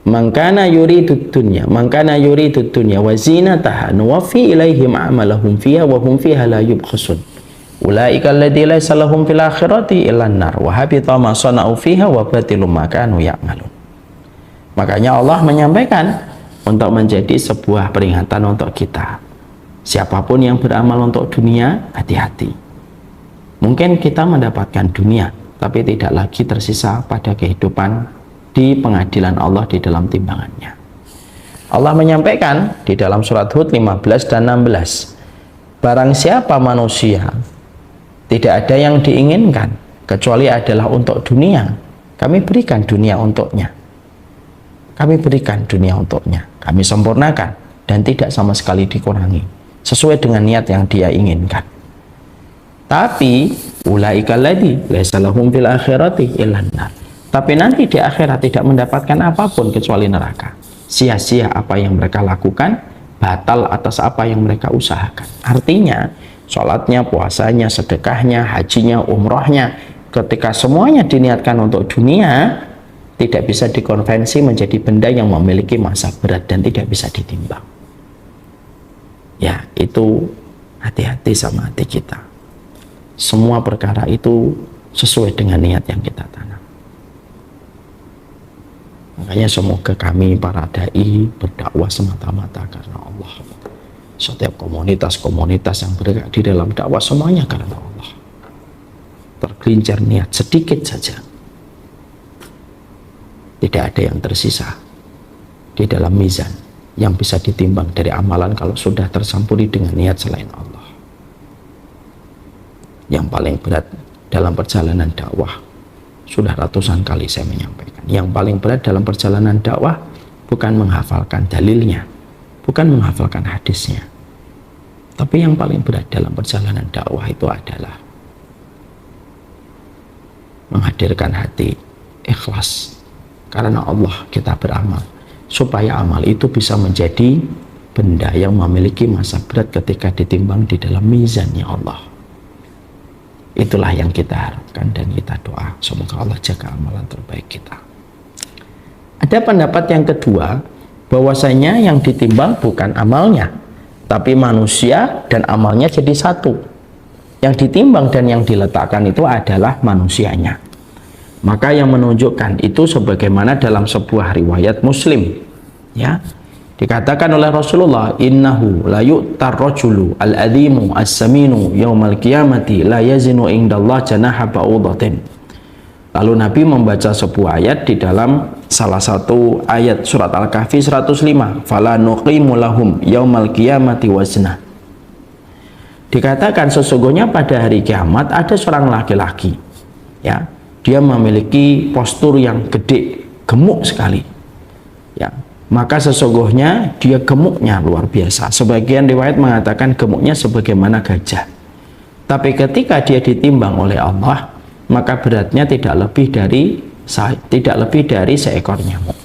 S2: Man kana yuridud dunya wa zinataha nuwaffi ilaihim a'malahum fiha wa hum fiha la yubkhasun. Ulaika alladzi laisa lahum fil akhirati illan nar wa habita ma sana'u fiha wa batilum ma kanu ya'malun. Makanya Allah menyampaikan untuk menjadi sebuah peringatan untuk kita. Siapapun yang beramal untuk dunia, hati-hati. Mungkin kita mendapatkan dunia, tapi tidak lagi tersisa pada kehidupan di pengadilan Allah di dalam timbangannya. Allah menyampaikan di dalam surat Hud 15 dan 16, barang siapa manusia tidak ada yang diinginkan kecuali adalah untuk dunia, kami berikan dunia untuknya. Kami berikan dunia untuknya, kami sempurnakan dan tidak sama sekali dikurangi sesuai dengan niat yang dia inginkan. Tapi ulaikal ladzi laisa lahum fil akhirati illan nar. Tapi nanti di akhirat tidak mendapatkan apapun kecuali neraka. Sia-sia apa yang mereka lakukan, batal atas apa yang mereka usahakan. Artinya, sholatnya, puasanya, sedekahnya, hajinya, umrohnya, ketika semuanya diniatkan untuk dunia, tidak bisa dikonvensi menjadi benda yang memiliki masa berat dan tidak bisa ditimbang. Ya, itu hati-hati sama hati kita. Semua perkara itu sesuai dengan niat yang kita tanam. Makanya semoga kami para dai berdakwah semata-mata karena Allah. Setiap komunitas-komunitas yang bergerak di dalam dakwah semuanya karena Allah. Tergelincir niat sedikit saja, tidak ada yang tersisa di dalam mizan yang bisa ditimbang dari amalan kalau sudah tercampuri dengan niat selain Allah. Yang paling berat dalam perjalanan dakwah, sudah ratusan kali saya menyampaikan, yang paling berat dalam perjalanan dakwah bukan menghafalkan dalilnya, bukan menghafalkan hadisnya, tapi yang paling berat dalam perjalanan dakwah itu adalah menghadirkan hati ikhlas karena Allah kita beramal, supaya amal itu bisa menjadi benda yang memiliki masa berat ketika ditimbang di dalam mizannya Allah. Itulah yang kita harapkan dan kita doa, semoga Allah jaga amalan terbaik kita. Ada pendapat yang kedua, bahwasanya yang ditimbang bukan amalnya, tapi manusia dan amalnya jadi satu. Yang ditimbang dan yang diletakkan itu adalah manusianya. Maka yang menunjukkan itu sebagaimana dalam sebuah riwayat Muslim, ya, dikatakan oleh Rasulullah, innahu la yu'tar rajulu al-adhimu as-saminu yaumal qiyamati la yazinu indallah janaha ba'udatin. Lalu Nabi membaca sebuah ayat di dalam salah satu ayat surat Al-Kahfi 105, fala nuqimu lahum yaumal qiyamati wazna. Dikatakan sesungguhnya pada hari kiamat ada seorang laki-laki, ya, dia memiliki postur yang gede, gemuk sekali, ya, maka sesungguhnya dia gemuknya luar biasa. Sebagian riwayat mengatakan gemuknya sebagaimana gajah. Tapi ketika dia ditimbang oleh Allah, maka beratnya tidak lebih dari seekor nyamuk.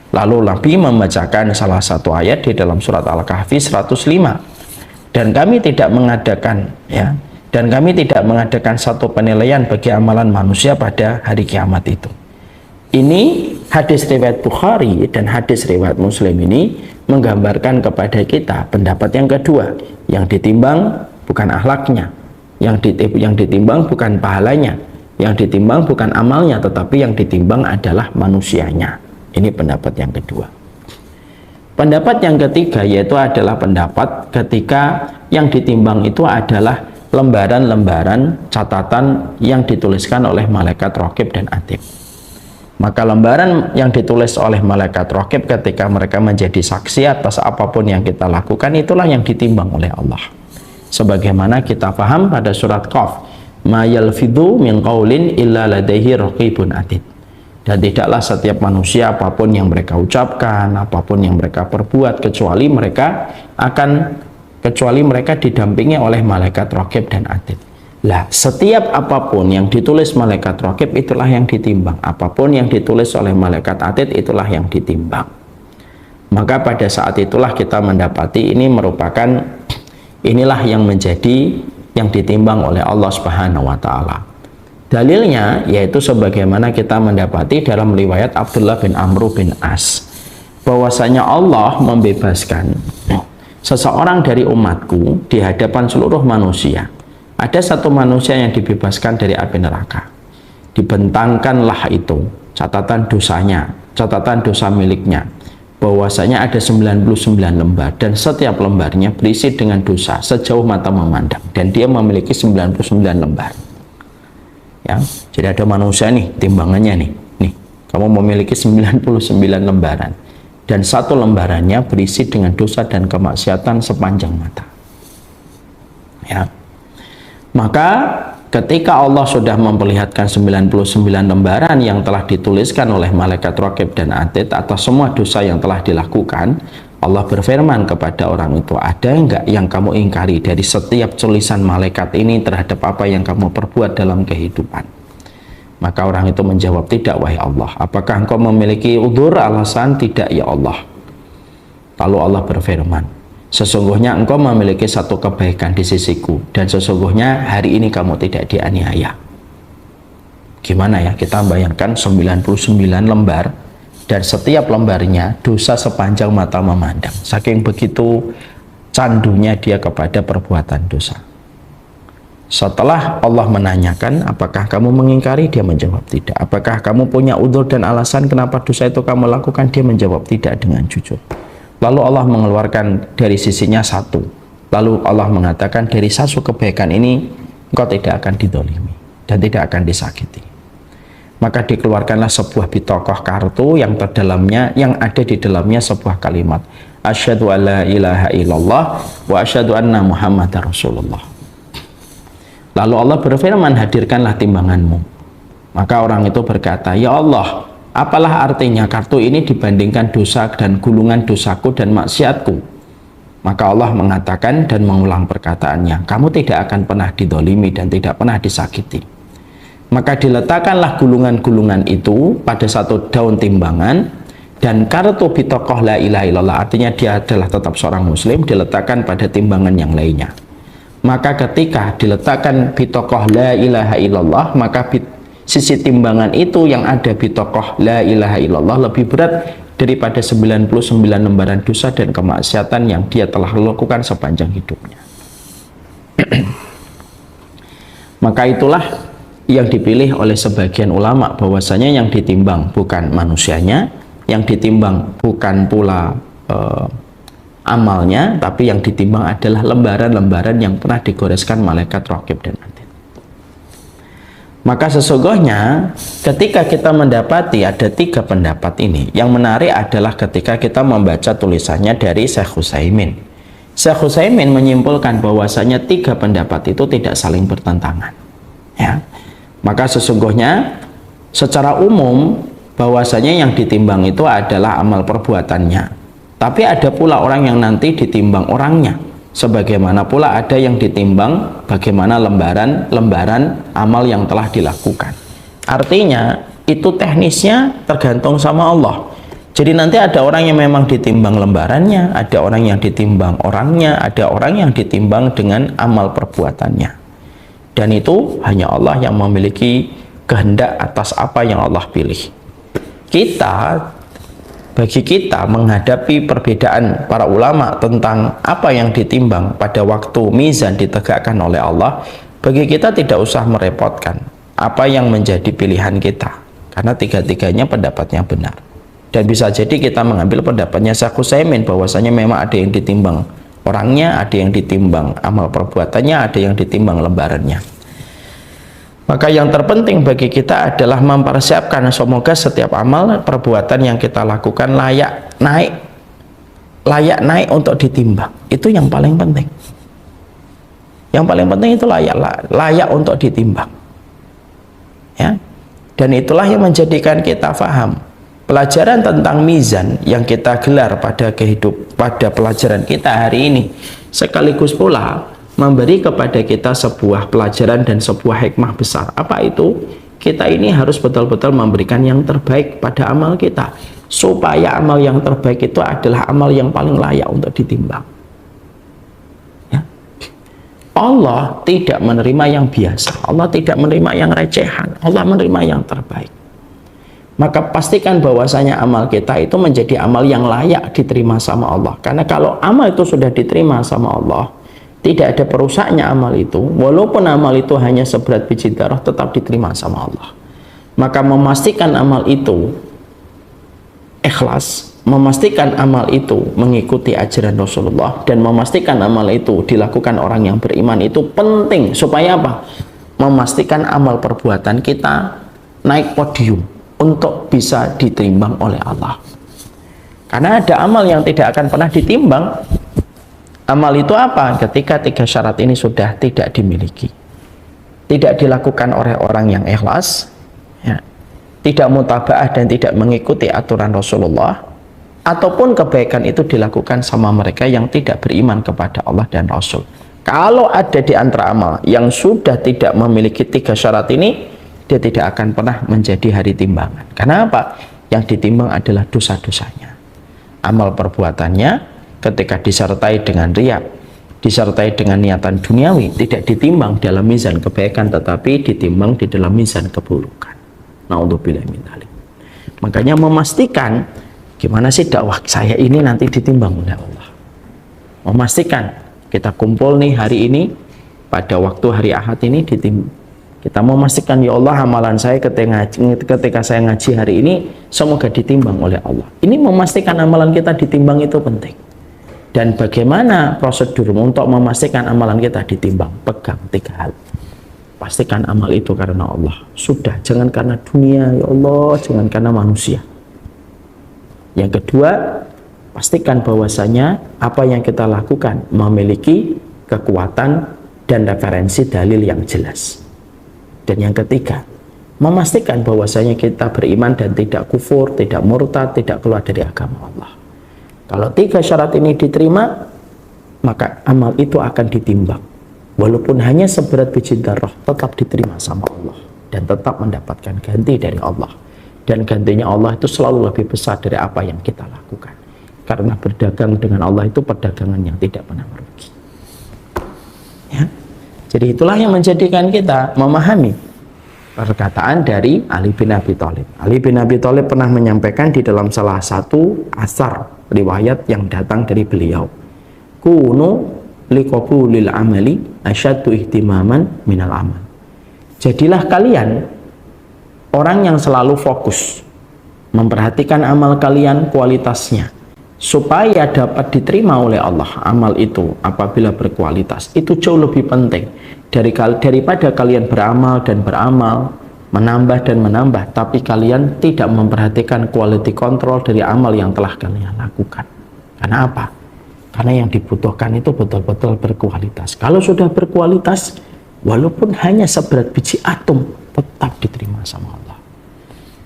S2: Lalu Nabi membacakan salah satu ayat di dalam surat Al-Kahfi 105. Dan kami tidak mengadakan, ya, dan kami tidak mengadakan satu penilaian bagi amalan manusia pada hari kiamat itu. Ini hadis riwayat Bukhari dan hadis riwayat Muslim ini menggambarkan kepada kita pendapat yang kedua, yang ditimbang bukan akhlaknya, yang ditimbang bukan pahalanya, yang ditimbang bukan amalnya, tetapi yang ditimbang adalah manusianya. Ini pendapat yang kedua. Pendapat yang ketiga yaitu adalah pendapat ketika yang ditimbang itu adalah lembaran-lembaran catatan yang dituliskan oleh malaikat Raqib dan Atid. Maka lembaran yang ditulis oleh malaikat Raqib ketika mereka menjadi saksi atas apapun yang kita lakukan, itulah yang ditimbang oleh Allah. Sebagaimana kita paham pada surat Qaf, ma yalfidhu min qaulin illa ladaihi raqibun atid. Dan tidaklah setiap manusia apapun yang mereka ucapkan, apapun yang mereka perbuat, kecuali mereka didampingi oleh malaikat raqib dan atid. Lah, setiap apapun yang ditulis malaikat raqib itulah yang ditimbang. Apapun yang ditulis oleh malaikat atid itulah yang ditimbang. Maka pada saat itulah kita mendapati inilah yang menjadi yang ditimbang oleh Allah Subhanahu wa taala. Dalilnya yaitu sebagaimana kita mendapati dalam riwayat Abdullah bin Amr bin As, bahwasanya Allah membebaskan seseorang dari umatku di hadapan seluruh manusia. Ada satu manusia yang dibebaskan dari api neraka. Dibentangkanlah itu catatan dosanya, catatan dosa miliknya, bahwasanya ada 99 lembar dan setiap lembarnya berisi dengan dosa sejauh mata memandang, dan dia memiliki 99 lembar. Ya, jadi ada manusia nih, timbangannya nih, kamu memiliki 99 lembaran dan satu lembarannya berisi dengan dosa dan kemaksiatan sepanjang mata. Ya. Maka ketika Allah sudah memperlihatkan 99 lembaran yang telah dituliskan oleh malaikat raqib dan atid atas semua dosa yang telah dilakukan, Allah berfirman kepada orang itu, ada enggak yang kamu ingkari dari setiap tulisan malaikat ini terhadap apa yang kamu perbuat dalam kehidupan? Maka orang itu menjawab, tidak wahai Allah. Apakah engkau memiliki udzur, alasan? Tidak ya Allah. Lalu Allah berfirman, sesungguhnya engkau memiliki satu kebaikan di sisiku, dan sesungguhnya hari ini kamu tidak dianiaya. Gimana ya, kita bayangkan 99 lembar dan setiap lembarnya dosa sepanjang mata memandang. Saking begitu candunya dia kepada perbuatan dosa. Setelah Allah menanyakan, apakah kamu mengingkari? Dia menjawab tidak. Apakah kamu punya udzur dan alasan kenapa dosa itu kamu lakukan? Dia menjawab tidak dengan jujur. Lalu Allah mengeluarkan dari sisinya satu. Lalu Allah mengatakan, dari satu kebaikan ini engkau tidak akan didolimi dan tidak akan disakiti. Maka dikeluarkanlah sebuah bitokoh kartu yang ada di dalamnya sebuah kalimat, asyhadu alla ilaha illallah wa asyhadu anna muhammadar rasulullah. Lalu Allah berfirman, hadirkanlah timbanganmu. Maka orang itu berkata, ya Allah, apalah artinya kartu ini dibandingkan dosa dan gulungan dosaku dan maksiatku? Maka Allah mengatakan dan mengulang perkataannya, kamu tidak akan pernah didolimi dan tidak pernah disakiti. Maka diletakkanlah gulungan-gulungan itu pada satu daun timbangan, dan kartu bitokoh la ilaha illallah, artinya dia adalah tetap seorang muslim, diletakkan pada timbangan yang lainnya. Maka ketika diletakkan bitokoh la ilaha illallah, maka sisi timbangan itu yang ada bitokoh la ilaha illallah lebih berat daripada 99 lembaran dosa dan kemaksiatan yang dia telah lakukan sepanjang hidupnya. Maka itulah yang dipilih oleh sebagian ulama, bahwasanya yang ditimbang bukan manusianya, yang ditimbang bukan pula amalnya, tapi yang ditimbang adalah lembaran-lembaran yang pernah digoreskan malaikat raqib dan atid. Maka sesungguhnya ketika kita mendapati ada 3 pendapat ini, yang menarik adalah ketika kita membaca tulisannya dari Syekh Utsaimin. Syekh Utsaimin menyimpulkan bahwasanya 3 pendapat itu tidak saling bertentangan. Ya. Maka sesungguhnya secara umum bahwasanya yang ditimbang itu adalah amal perbuatannya. Tapi ada pula orang yang nanti ditimbang orangnya. Sebagaimana pula ada yang ditimbang bagaimana lembaran-lembaran amal yang telah dilakukan. Artinya itu teknisnya tergantung sama Allah. Jadi nanti ada orang yang memang ditimbang lembarannya, ada orang yang ditimbang orangnya, ada orang yang ditimbang dengan amal perbuatannya. Dan itu hanya Allah yang memiliki kehendak atas apa yang Allah pilih. Bagi kita menghadapi perbedaan para ulama tentang apa yang ditimbang pada waktu mizan ditegakkan oleh Allah, bagi kita tidak usah merepotkan apa yang menjadi pilihan kita, karena tiga-tiganya pendapatnya benar. Dan bisa jadi kita mengambil pendapatnya Syekh Utsaimin, bahwasanya memang ada yang ditimbang orangnya, ada yang ditimbang amal perbuatannya, ada yang ditimbang lembarannya. Maka yang terpenting bagi kita adalah mempersiapkan semoga setiap amal perbuatan yang kita lakukan layak naik untuk ditimbang. Itu yang paling penting. Yang paling penting itu layak untuk ditimbang. Ya. Dan itulah yang menjadikan kita faham pelajaran tentang mizan yang kita gelar pada pelajaran kita hari ini, sekaligus pula memberi kepada kita sebuah pelajaran dan sebuah hikmah besar. Apa itu? Kita ini harus betul-betul memberikan yang terbaik pada amal kita, supaya amal yang terbaik itu adalah amal yang paling layak untuk ditimbang. Ya. Allah tidak menerima yang biasa, Allah tidak menerima yang recehan, Allah menerima yang terbaik. Maka pastikan bahwasanya amal kita itu menjadi amal yang layak diterima sama Allah. Karena kalau amal itu sudah diterima sama Allah, tidak ada perusaknya amal itu, walaupun amal itu hanya seberat biji darah, tetap diterima sama Allah. Maka memastikan amal itu ikhlas, memastikan amal itu mengikuti ajaran Rasulullah, dan memastikan amal itu dilakukan orang yang beriman itu penting. Supaya apa? Memastikan amal perbuatan kita naik podium untuk bisa ditimbang oleh Allah. Karena ada amal yang tidak akan pernah ditimbang. Amal itu apa? Ketika 3 syarat ini sudah tidak dimiliki, tidak dilakukan oleh orang yang ikhlas, ya, tidak mutabaah dan tidak mengikuti aturan Rasulullah, ataupun kebaikan itu dilakukan sama mereka yang tidak beriman kepada Allah dan Rasul. Kalau ada di antara amal yang sudah tidak memiliki 3 syarat ini, dia tidak akan pernah menjadi hari timbangan. Karena apa? Yang ditimbang adalah dosa-dosanya, amal perbuatannya. Ketika disertai dengan riya, disertai dengan niatan duniawi, tidak ditimbang dalam mizan kebaikan, tetapi ditimbang di dalam mizan keburukan. Naudzubillah min dzalik. Makanya memastikan gimana sih dakwah saya ini nanti ditimbang oleh Allah. Memastikan kita kumpul nih hari ini pada waktu hari Ahad ini ditimbang. Kita memastikan, ya Allah, amalan saya ketika saya ngaji hari ini semoga ditimbang oleh Allah. Ini memastikan amalan kita ditimbang itu penting. Dan bagaimana prosedur untuk memastikan amalan kita ditimbang? Pegang 3 hal. Pastikan amal itu karena Allah. Sudah, jangan karena dunia, ya Allah, jangan karena manusia. Yang kedua, pastikan bahwasanya apa yang kita lakukan memiliki kekuatan dan referensi dalil yang jelas. Dan yang ketiga, memastikan bahwasanya kita beriman dan tidak kufur, tidak murtad, tidak keluar dari agama Allah. Kalau 3 syarat ini diterima, maka amal itu akan ditimbang. Walaupun hanya seberat biji darah, tetap diterima sama Allah dan tetap mendapatkan ganti dari Allah. Dan gantinya Allah itu selalu lebih besar dari apa yang kita lakukan. Karena berdagang dengan Allah itu perdagangan yang tidak pernah merugi. Ya. Jadi itulah yang menjadikan kita memahami perkataan dari Ali bin Abi Thalib. Ali bin Abi Thalib pernah menyampaikan di dalam salah satu asar riwayat yang datang dari beliau, kunu liqabulil amali asyaddu ihtimaman minal amal. Jadilah kalian orang yang selalu fokus memperhatikan amal kalian, kualitasnya, supaya dapat diterima oleh Allah. Amal itu apabila berkualitas itu jauh lebih penting daripada kalian beramal dan beramal, menambah dan menambah, tapi kalian tidak memperhatikan quality control dari amal yang telah kalian lakukan. Karena apa? Karena yang dibutuhkan itu betul-betul berkualitas. Kalau sudah berkualitas, walaupun hanya seberat biji atom, tetap diterima sama Allah.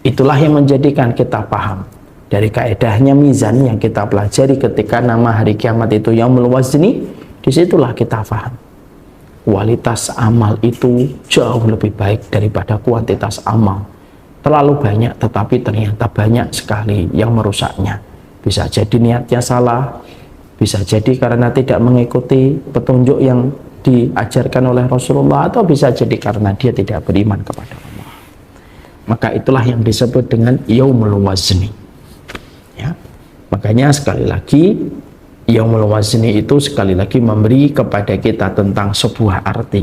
S2: Itulah yang menjadikan kita paham dari kaedahnya mizan yang kita pelajari ketika nama hari kiamat itu Yaumul Wazni. Disitulah kita paham kualitas amal itu jauh lebih baik daripada kuantitas amal. Terlalu banyak, tetapi ternyata banyak sekali yang merusaknya. Bisa jadi niatnya salah, bisa jadi karena tidak mengikuti petunjuk yang diajarkan oleh Rasulullah, atau bisa jadi karena dia tidak beriman kepada Allah. Maka itulah yang disebut dengan Yaumul Wazni. Ya. Makanya sekali lagi, Yaumul Wazni itu sekali lagi memberi kepada kita tentang sebuah arti.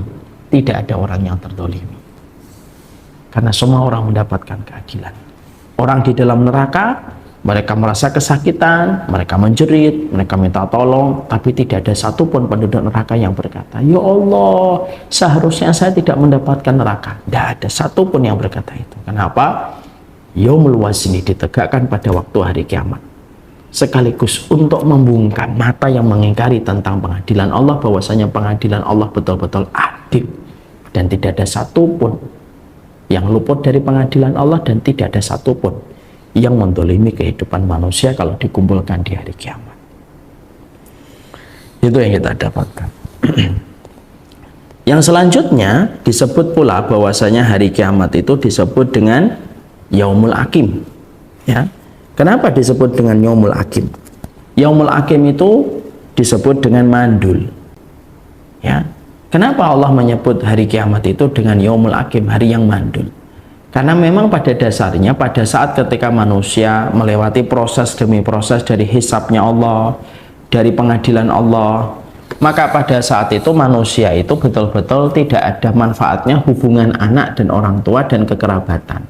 S2: Tidak ada orang yang terdolimi, karena semua orang mendapatkan keadilan. Orang di dalam neraka, mereka merasa kesakitan, mereka menjerit, mereka minta tolong, tapi tidak ada satupun penduduk neraka yang berkata, ya Allah, seharusnya saya tidak mendapatkan neraka. Tidak ada satupun yang berkata itu. Kenapa? Yaumul Wazni ditegakkan pada waktu hari kiamat. sekaligus untuk membungkam mata yang mengingkari tentang pengadilan Allah, bahwasanya pengadilan Allah betul-betul adil dan tidak ada satupun yang luput dari pengadilan Allah, dan tidak ada satupun yang mendolimi kehidupan manusia kalau dikumpulkan di hari kiamat. Itu yang kita dapatkan. Yang selanjutnya disebut pula bahwasanya hari kiamat itu disebut dengan Yaumul Hakim. Ya, kenapa disebut dengan Yaumul Hakim? Yaumul Hakim itu disebut dengan mandul. Ya, kenapa Allah menyebut hari kiamat itu dengan Yaumul Hakim, hari yang mandul? Karena memang pada dasarnya pada saat ketika manusia melewati proses demi proses dari hisabnya Allah, dari pengadilan Allah, maka pada saat itu manusia itu betul-betul tidak ada manfaatnya hubungan anak dan orang tua dan kekerabatan,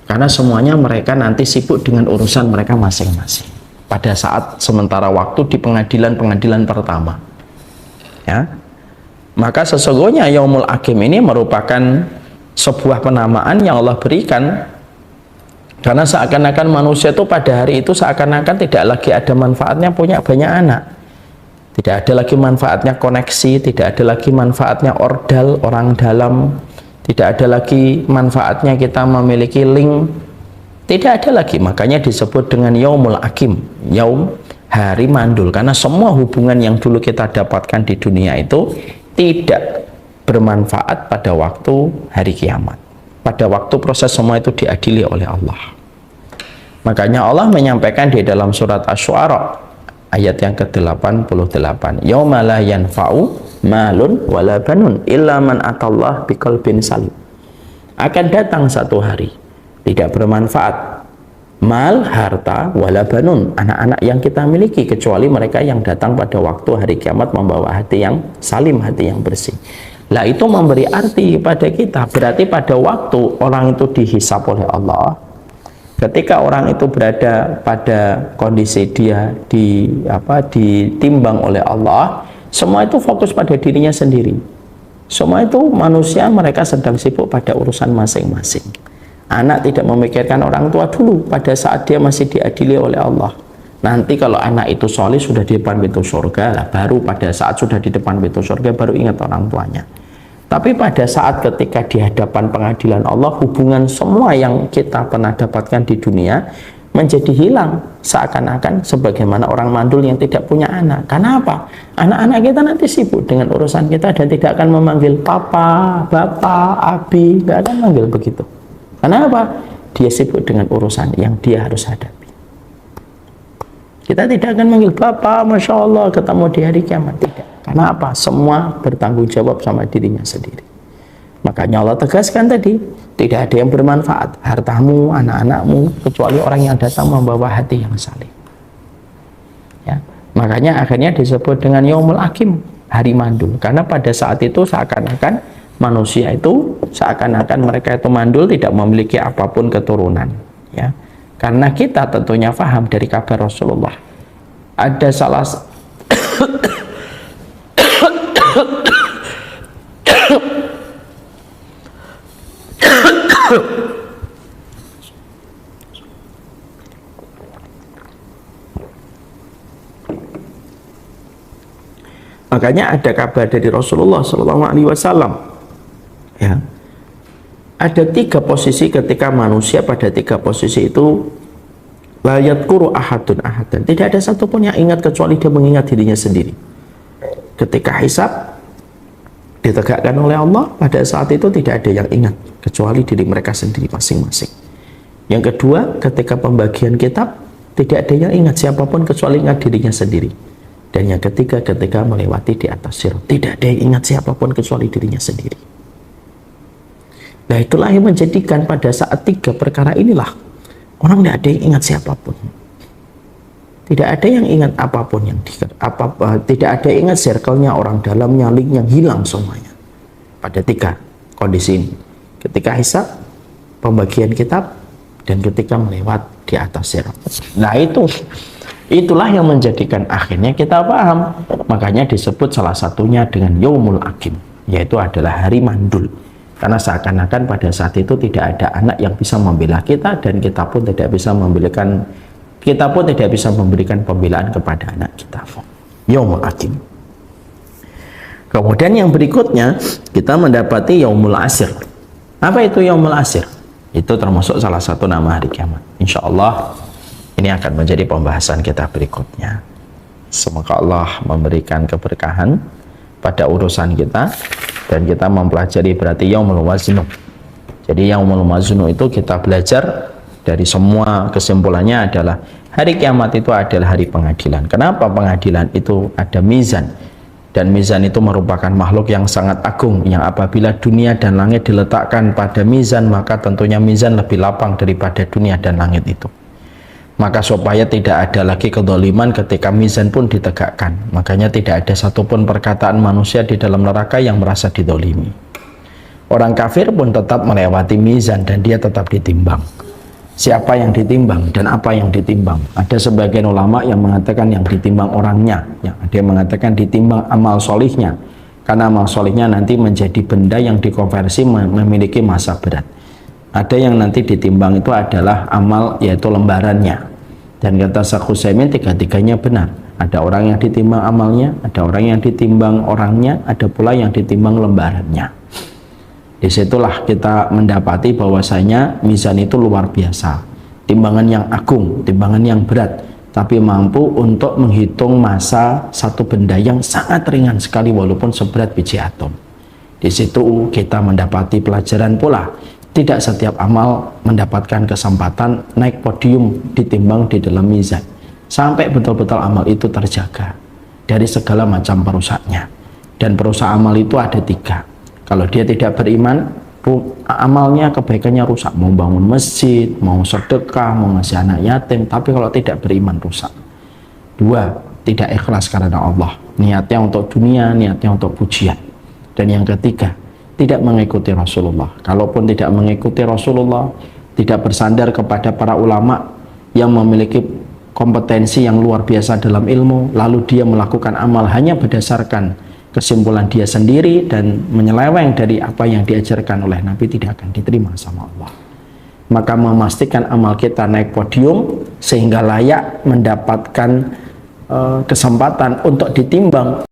S2: karena semuanya mereka nanti sibuk dengan urusan mereka masing-masing pada saat sementara waktu di pengadilan pertama. Ya, maka sesungguhnya Yaumul Hakim ini merupakan sebuah penamaan yang Allah berikan, karena seakan-akan manusia itu pada hari itu seakan-akan tidak lagi ada manfaatnya punya banyak anak, tidak ada lagi manfaatnya koneksi, tidak ada lagi manfaatnya ordal, orang dalam, tidak ada lagi manfaatnya kita memiliki link, tidak ada lagi. Makanya disebut dengan Yaumul Hakim, Yaum, hari mandul, karena semua hubungan yang dulu kita dapatkan di dunia itu tidak bermanfaat pada waktu hari kiamat, pada waktu proses semua itu diadili oleh Allah. Makanya Allah menyampaikan di dalam surat Asy-Syu'ara ayat yang ke-88, yauma la yanfa'u malun wala banun illa man atallah biqalbin salim. Akan datang satu hari tidak bermanfaat mal, harta, wala banun, anak-anak yang kita miliki, kecuali mereka yang datang pada waktu hari kiamat membawa hati yang salim, hati yang bersih. Lah itu memberi arti pada kita, berarti pada waktu orang itu dihisap oleh Allah, ketika orang itu berada pada kondisi dia ditimbang oleh Allah, semua itu fokus pada dirinya sendiri. Semua itu manusia mereka sedang sibuk pada urusan masing-masing. Anak tidak memikirkan orang tua dulu pada saat dia masih diadili oleh Allah. Nanti kalau anak itu soleh sudah di depan pintu surga lah, baru pada saat sudah di depan pintu surga baru ingat orang tuanya. Tapi pada saat ketika di hadapan pengadilan Allah, hubungan semua yang kita pernah dapatkan di dunia menjadi hilang, seakan-akan sebagaimana orang mandul yang tidak punya anak. Karena apa? Anak-anak kita nanti sibuk dengan urusan kita dan tidak akan memanggil papa, bapak, abi, tidak akan manggil begitu. Karena apa? Dia sibuk dengan urusan yang dia harus hadapi. Kita tidak akan manggil bapak, masya Allah, ketemu di hari kiamat, tidak. Karena apa? Semua bertanggung jawab sama dirinya sendiri. Makanya Allah tegaskan tadi, tidak ada yang bermanfaat, hartamu, anak-anakmu, kecuali orang yang datang membawa hati yang salim. Ya, makanya akhirnya disebut dengan Yaumul Hakim, hari mandul. Karena pada saat itu seakan-akan manusia itu, seakan-akan mereka itu mandul, tidak memiliki apapun keturunan. Ya, karena kita tentunya paham dari kabar Rasulullah, ada salah makanya ada kabar dari Rasulullah SAW. Ya, ada 3 posisi ketika manusia pada 3 posisi itu la yadhkuru ahadun ahadan. Tidak ada satupun yang ingat kecuali dia mengingat dirinya sendiri. Ketika hisab ditegakkan oleh Allah, pada saat itu tidak ada yang ingat kecuali diri mereka sendiri masing-masing. Yang kedua, ketika pembagian kitab, tidak ada yang ingat siapapun kecuali ingat dirinya sendiri. Dan yang ketiga, ketika melewati di atas sirat, tidak ada yang ingat siapapun kecuali dirinya sendiri. Nah, itulah yang menjadikan pada saat 3 perkara inilah orang tidak ada yang ingat siapapun. Tidak ada yang ingat apapun yang tidak ada yang ingat circle-nya, orang dalamnya, link-nya, hilang semuanya. Pada 3 kondisi ini. Ketika hisab, pembagian kitab, dan ketika melewat di atas sirat. Nah, itulah yang menjadikan akhirnya kita paham. Makanya disebut salah satunya dengan Yaumul Hakim, yaitu adalah hari mandul. Karena seakan-akan pada saat itu tidak ada anak yang bisa membela kita, dan kita pun tidak bisa memberikan kita pun tidak bisa memberikan pembelaan kepada anak kita. Yaumul Akim. Kemudian yang berikutnya kita mendapati Yaumul Asir. Apa itu Yaumul Asir? Itu termasuk salah satu nama hari kiamat. Insya Allah ini akan menjadi pembahasan kita berikutnya. Semoga Allah memberikan keberkahan pada urusan kita dan kita mempelajari berarti Yaumul Waznu. Jadi Yaumul Waznu itu kita belajar dari semua kesimpulannya adalah hari kiamat itu adalah hari pengadilan. Kenapa pengadilan itu ada mizan? Dan mizan itu merupakan makhluk yang sangat agung, yang apabila dunia dan langit diletakkan pada mizan, maka tentunya mizan lebih lapang daripada dunia dan langit itu. Maka supaya tidak ada lagi kezaliman ketika mizan pun ditegakkan, makanya tidak ada satupun perkataan manusia di dalam neraka yang merasa dizalimi. Orang kafir pun tetap melewati mizan dan dia tetap ditimbang. Siapa yang ditimbang dan apa yang ditimbang? Ada sebagian ulama yang mengatakan yang ditimbang orangnya, ya, ada yang mengatakan ditimbang amal solihnya, karena amal solihnya nanti menjadi benda yang dikonversi memiliki masa berat. Ada yang nanti ditimbang itu adalah amal, yaitu lembarannya. Dan kata Syekh Utsaimin, tiga-tiganya benar. Ada orang yang ditimbang amalnya, ada orang yang ditimbang orangnya, ada pula yang ditimbang lembarannya. Disitulah kita mendapati bahwasanya mizan itu luar biasa, timbangan yang agung, timbangan yang berat, tapi mampu untuk menghitung masa satu benda yang sangat ringan sekali walaupun seberat biji atom. Di situ kita mendapati pelajaran pula, tidak setiap amal mendapatkan kesempatan naik podium ditimbang di dalam mizan, sampai betul-betul amal itu terjaga dari segala macam perusaknya. Dan perusak amal itu ada 3. Kalau dia tidak beriman, amalnya, kebaikannya rusak. Mau bangun masjid, mau sedekah, mau ngasih anak yatim, tapi kalau tidak beriman rusak. 2, tidak ikhlas karena Allah. Niatnya untuk dunia, niatnya untuk pujian. Dan yang ketiga, tidak mengikuti Rasulullah. Kalaupun tidak mengikuti Rasulullah, tidak bersandar kepada para ulama yang memiliki kompetensi yang luar biasa dalam ilmu, lalu dia melakukan amal hanya berdasarkan kesimpulan dia sendiri dan menyeleweng dari apa yang diajarkan oleh Nabi, tidak akan diterima sama Allah. Maka memastikan amal kita naik podium sehingga layak mendapatkan kesempatan untuk ditimbang